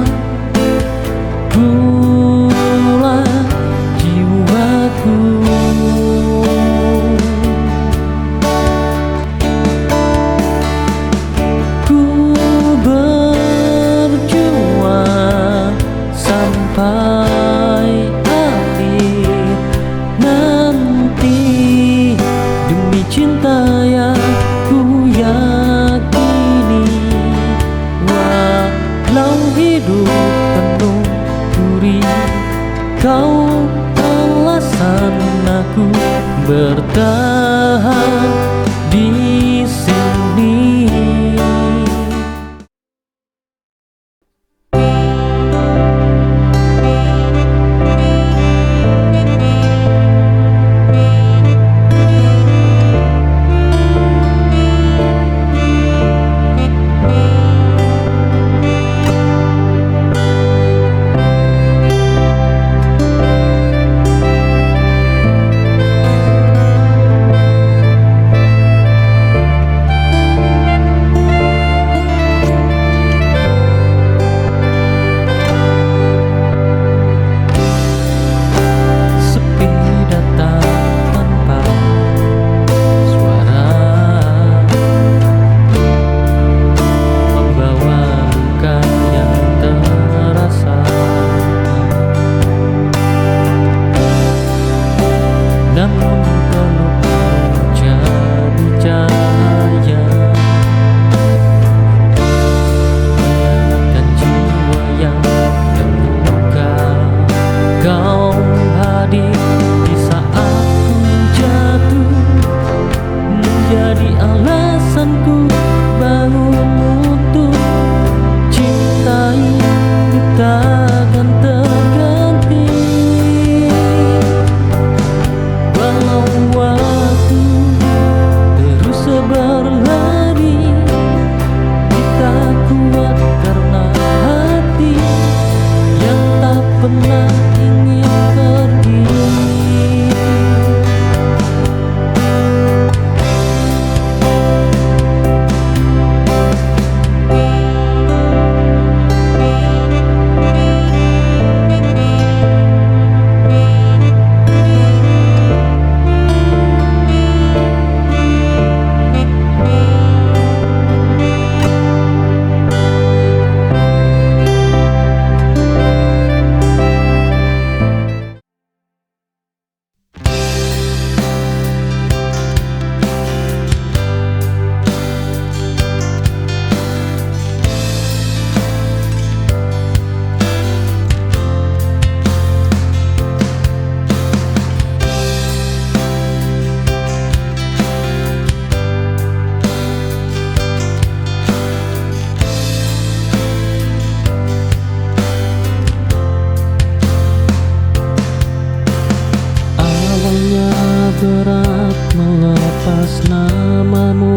bersamamu.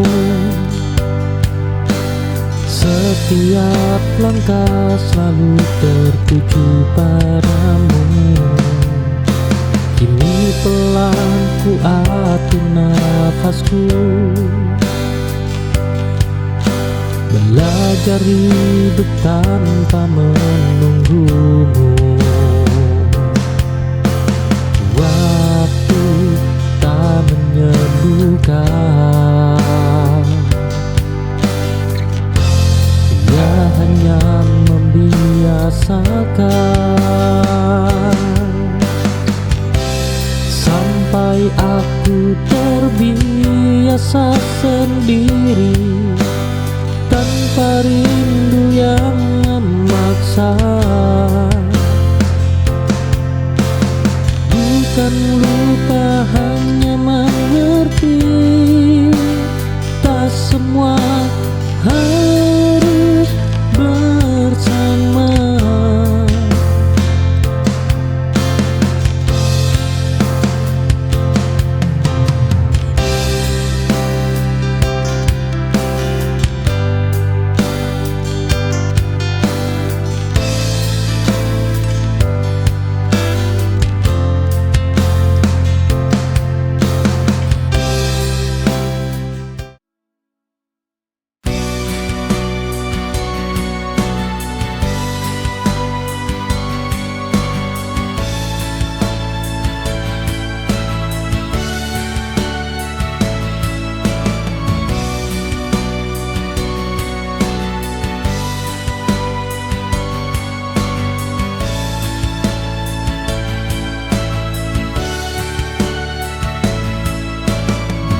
Setiap langkah selalu tertuju padamu. Kini pelan ku atur nafasku, belajar hidup tanpa menunggumu. Waktu tak menyembuhkan, ia hanya membiasakan. Sampai aku terbiasa sendiri tanpa rindu yang memaksa. Bukan lupa, hanya mengerti tak semua harus bersama.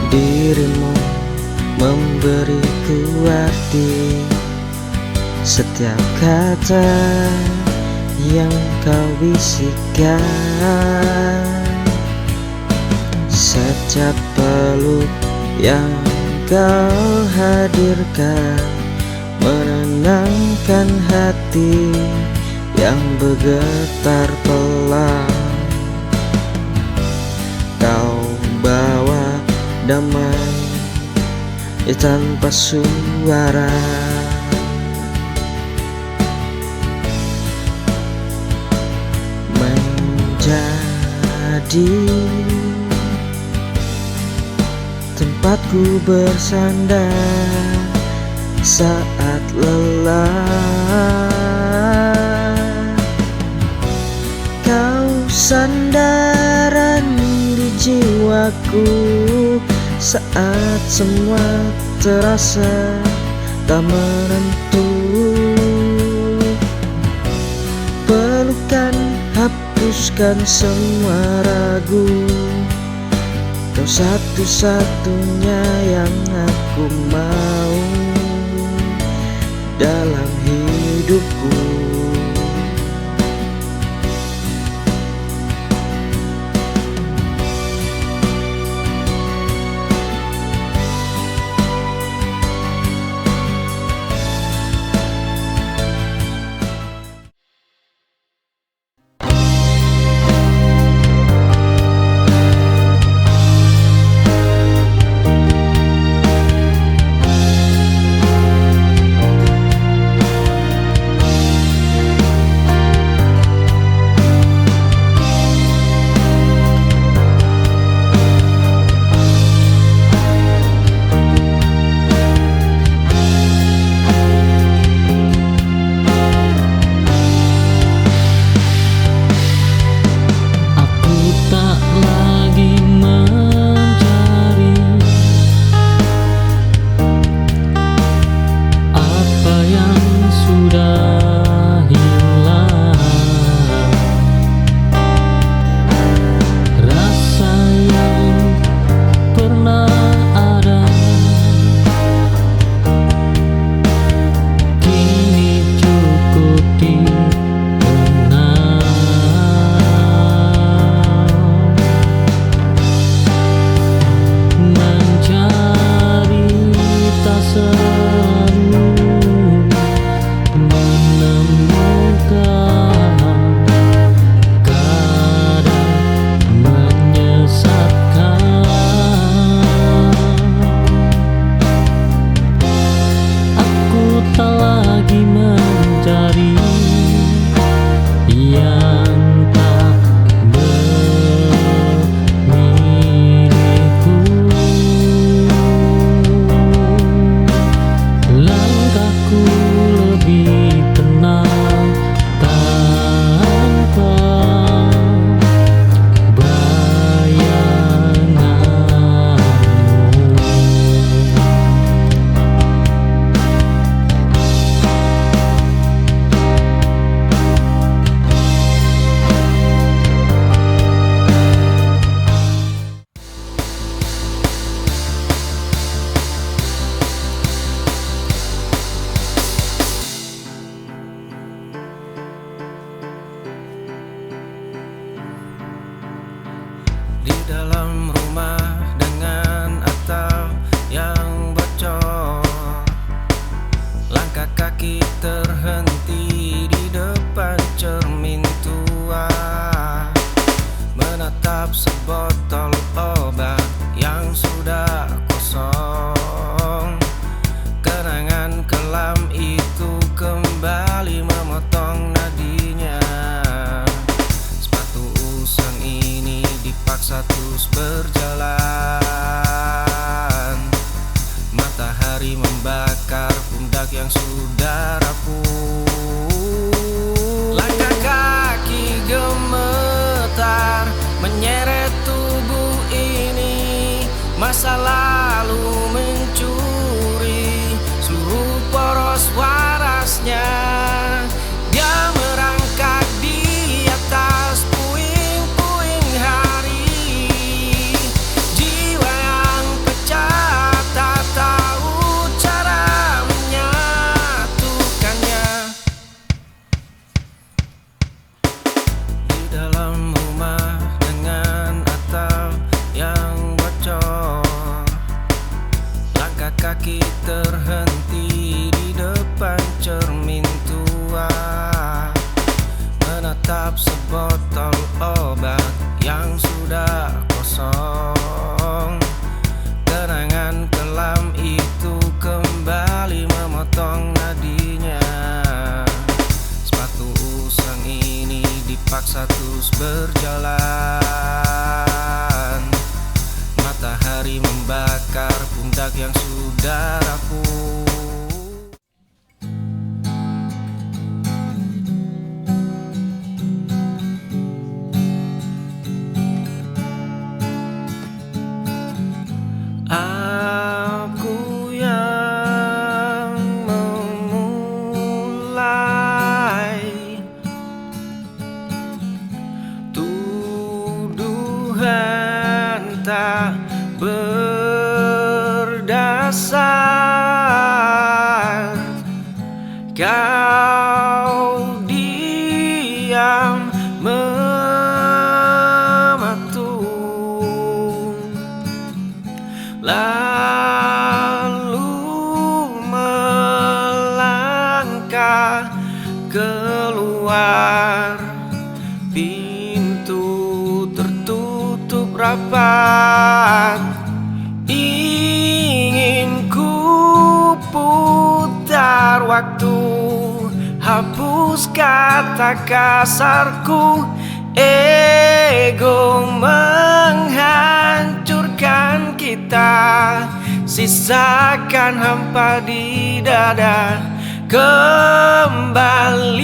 Dirimu memberiku arti setiap kata yang kau bisikan, setiap peluk yang kau hadirkan, menenangkan hati yang bergetar pelan. Kau bawa damai tanpa suara, menjadi tempatku bersandar saat lelah. Kau sandaran di jiwaku saat semua terasa tak menentu. Pelukan hapuskan semua ragu, kau satu-satunya yang aku mau dalam hidupku. kaki terhenti di depan cermin tua, menatap sebotol obat yang sudah kosong. Kenangan kelam itu kembali memotong nadinya. Sepatu usang ini dipaksa terus berjalan. Matahari membakar pundak yang sudah rapuh. Langkah kaki gemetar menyeret tubuh ini. Masa lalu mencuri seluruh poros warasnya. Dia merangkak di atas puing-puing hari. Jiwa yang pecah tak tahu cara menyatukannya. Di dalam rumah dengan atap yang bocor, langkah kaki terhenti di depan cermin tua, menatap sebotol obat yang sudah kosong. Kenangan kelam itu kembali memotong nadinya. Sepatu usang ini dipaksa terus berjalan. Matahari membakar pundak yang sudah rapuh. Aku yang memulai tuduhan tak berdasar. Kau diam mematung, lalu melangkah keluar. Pintu tertutup rapat. Ingin ku putar waktu, hapus kata kasarku. Ego menghancurkan kita, sisakan hampa di dada. Kembalilah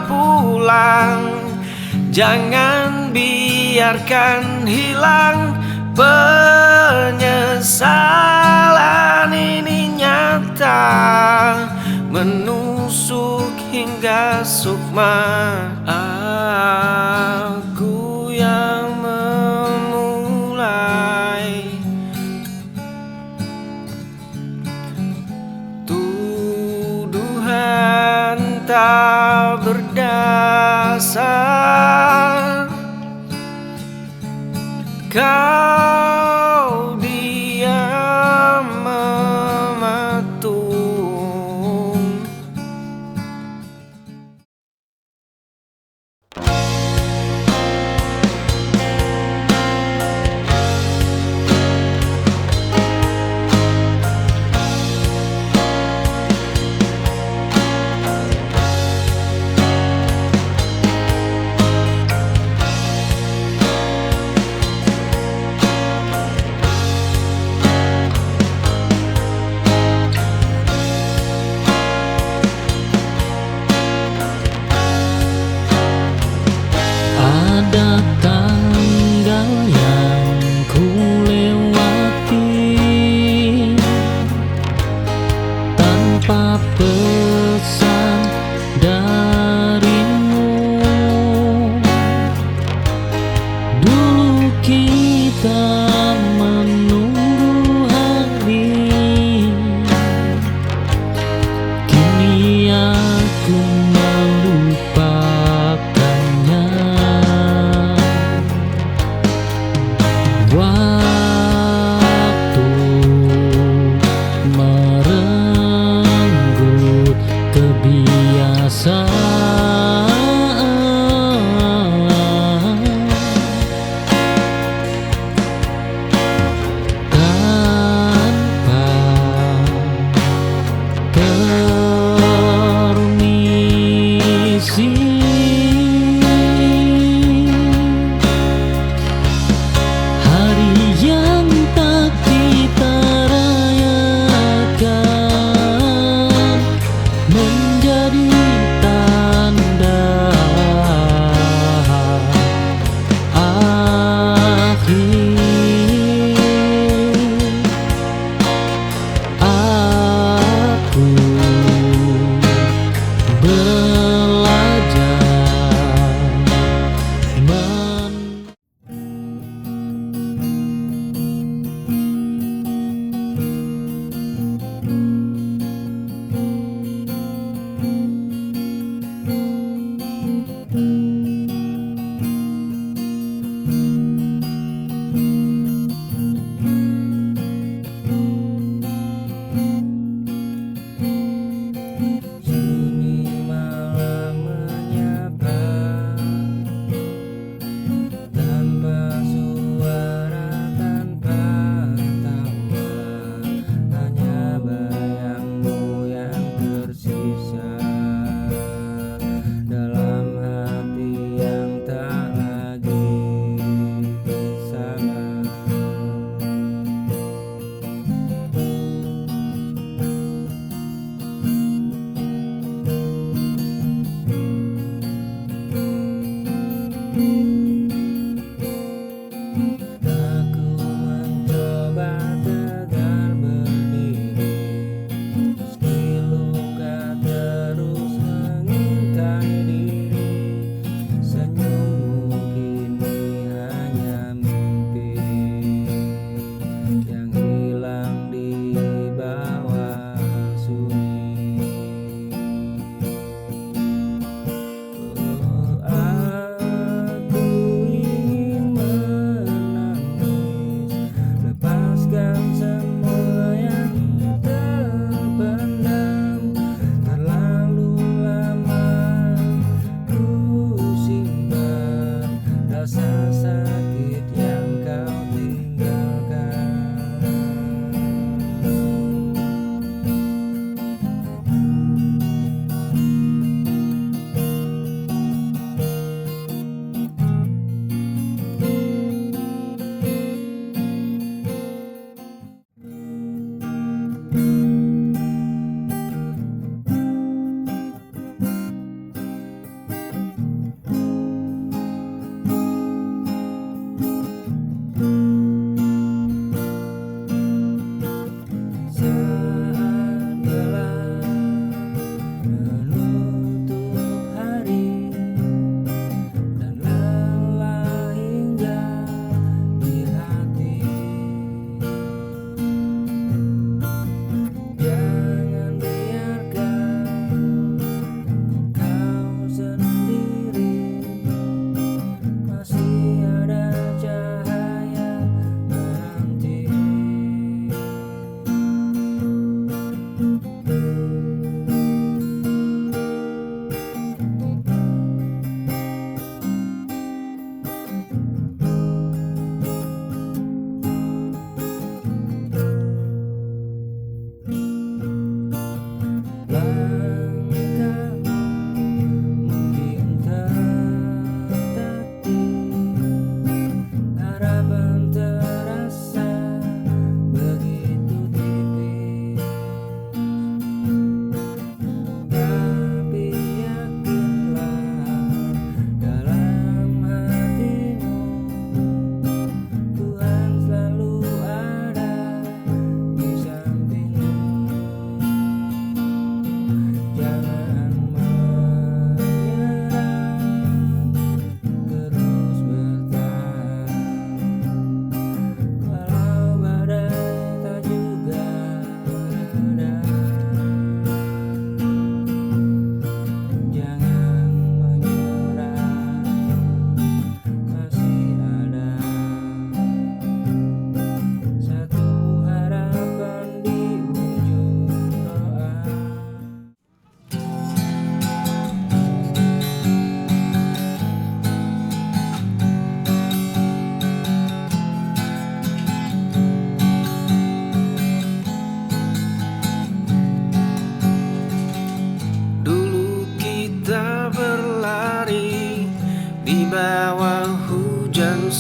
pulang, jangan biarkan hilang. Penyesalan ini nyata, menusuk hingga sukma. Aku yang memulai tuduhan tak berdasar. Kau diam mematung.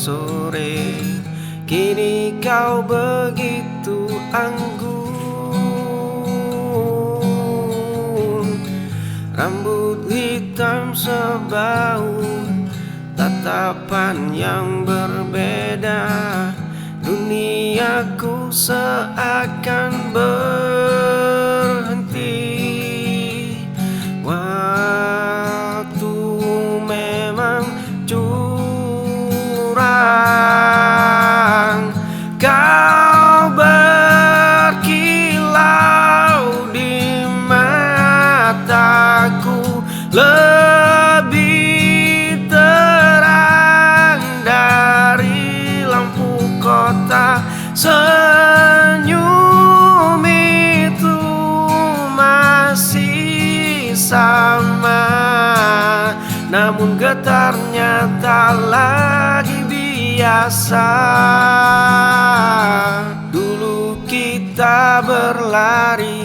sore, kini kau begitu anggun. Rambut hitam sebahu, tatapan yang berbeda. Duniaku seakan berhenti. Waktu memang curang, kau berkilau di mataku, lebih terang dari lampu kota. Senyum itu masih sama, namun getarnya tak lagi biasa. Dulu kita berlari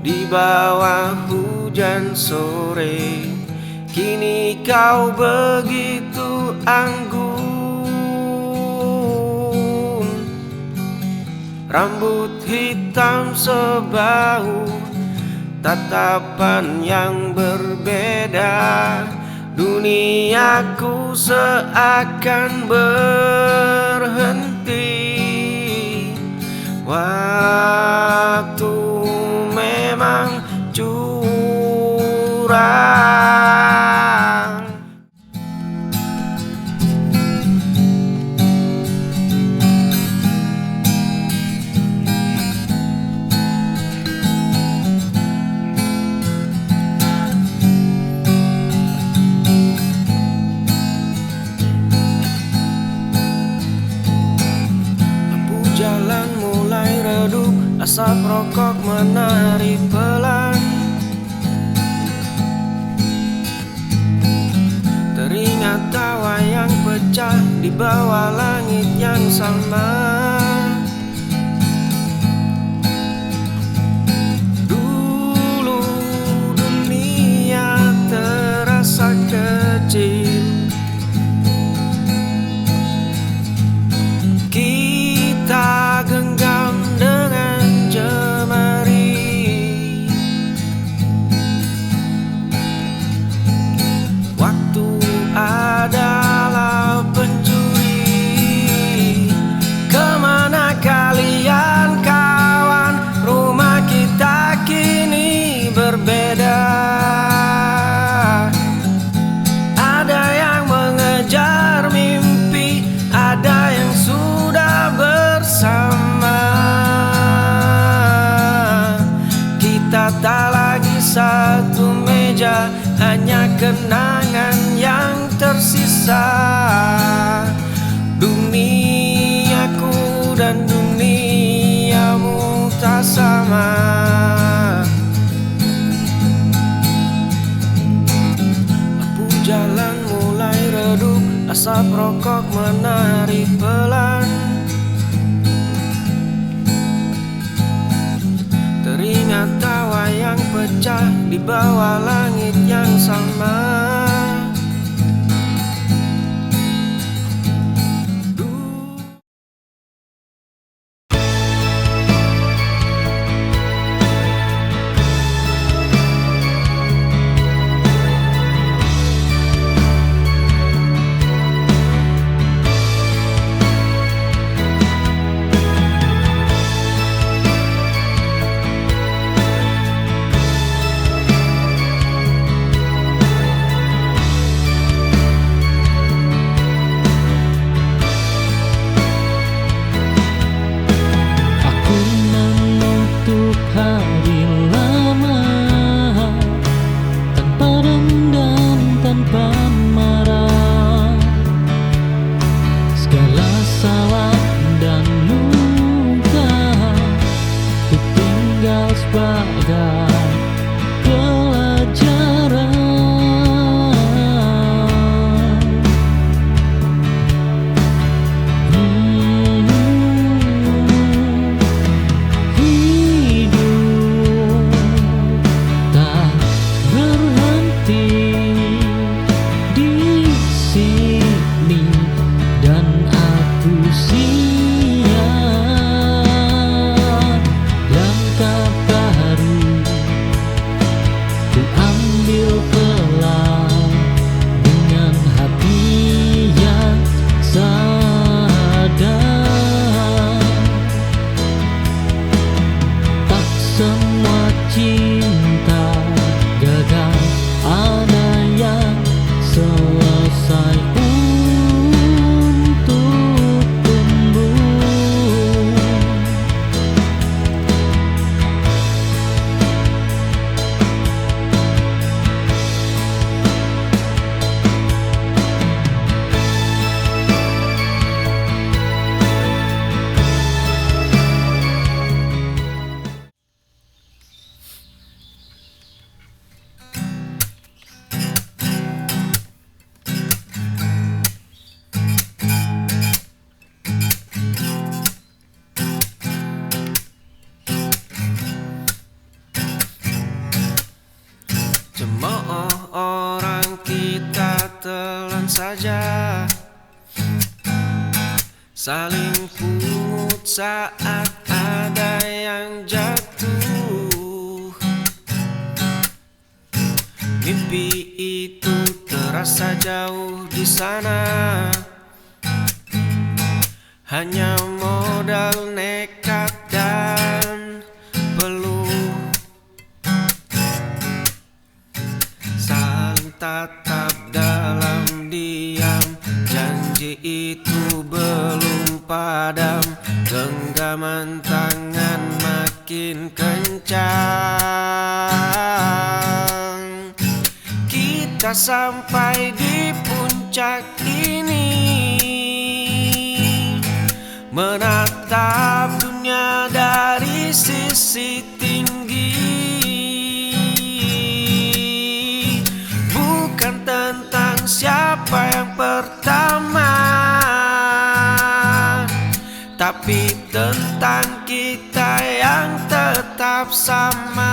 di bawah hujan sore, kini kau begitu anggun. Rambut hitam sebahu, tatapan yang berbeda. Duniaku seakan berhenti. Waktu memang curang. Jalan mulai redup, asap rokok menari pelan. Teringat tawa yang pecah di bawah langit yang sama. Dulu dunia terasa kecil, kita genggam dengan jemaah. hanya kenangan yang tersisa. Duniaku dan duniamu tak sama. Lampu jalan mulai redup, asap rokok menarik pelan. Teringat tawa yang pecah di bawah langit yang sama. Hari lama tanpa dendam, tanpa marah. Segala salah dan luka ku tinggal sebagai pelajaran. Semua cinta gagal, ada yang selesai untuk tumbuh. Cemooh orang kita telan saja, saling pungut saat ada yang jatuh. Mimpi itu terasa jauh di sana, hanya modal nekat dan peluh. Saling tatap dalam diam, janji itu belum padam. Genggaman tangan makin kencang. Kita sampai di puncak ini, menatap dunia dari sisi tinggi. Bukan tentang siapa yang pertama, tapi tentang kita yang tetap sama.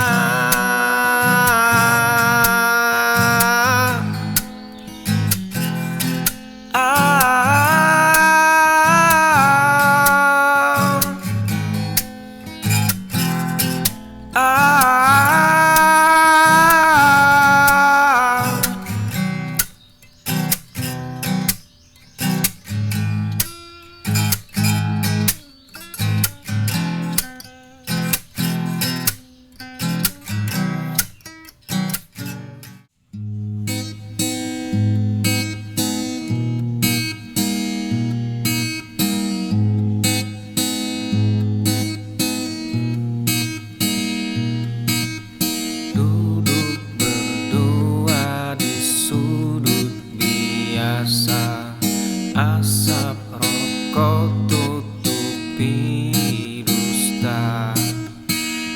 ketika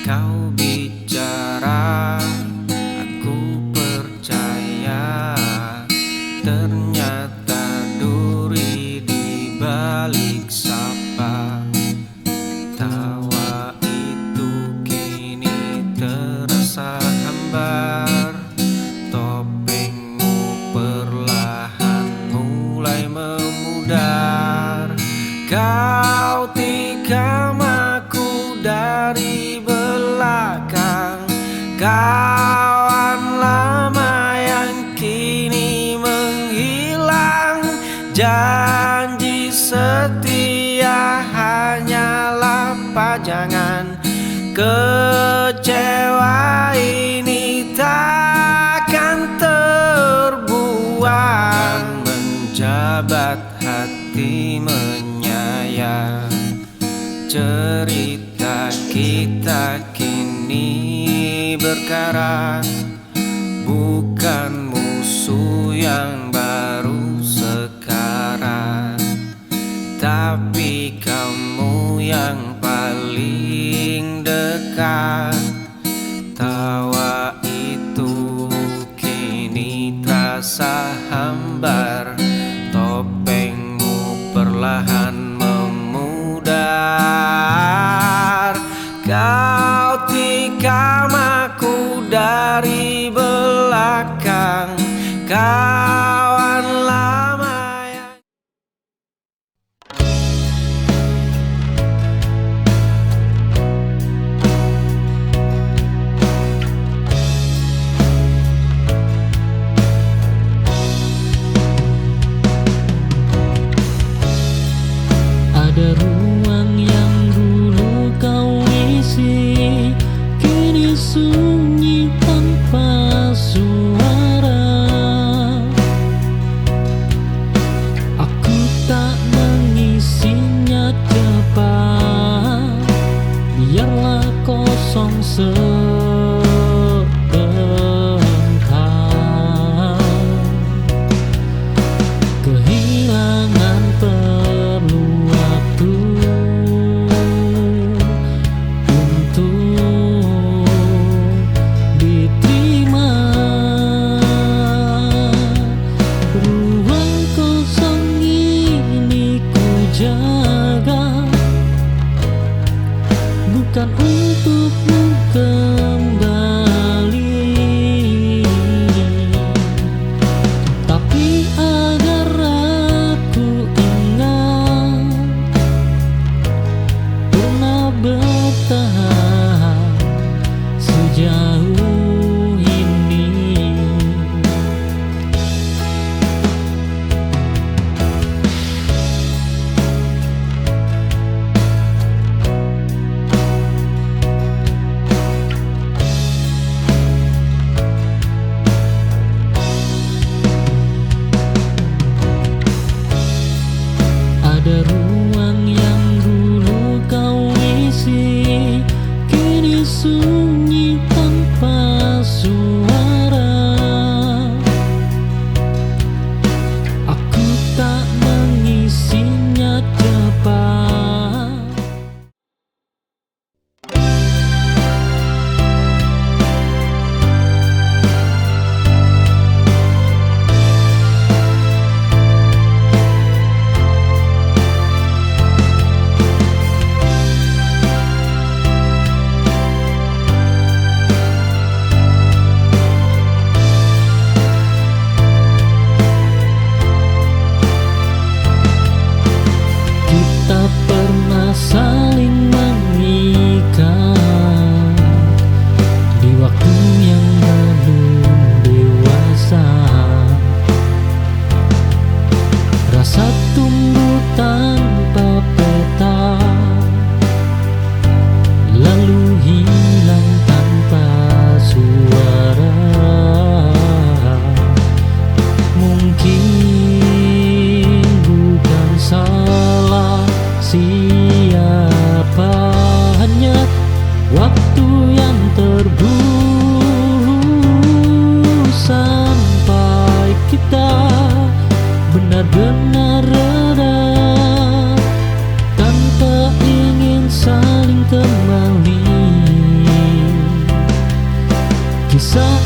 kau bicara, aku percaya. Ternyata duri di balik sapa. Tawa itu kini terasa hambar. Topengmu perlahan mulai memudar. Kau tikam aku dari belakang. Kawan lama yang kini menghilang. Janji setia hanyalah pajangan. Kecewa ini takkan terbuang. Menjabat hati menyayang. Cerita kita kini berkarat. Bukan musuh yang baru sekarang, tapi kamu yang paling dekat. Tawa itu kini terasa hambar. Topengmu perlahan memudar. Kau tikam aku dari belakang. Kawan lama yang Ada ruang yang dulu kau isi, kini sunyi tanpa suara. Aku tak mengisinya cepat, biarlah kosong sebentar. Kehilangan perlu waktu untuk diterima. Ruang kosong ini ku jaga, bukan untukmu kembali, tapi agar aku ingat pernah bertahan sejauh ini.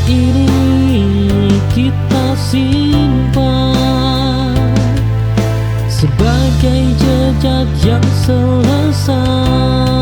ini kita simpan sebagai jejak yang selesai.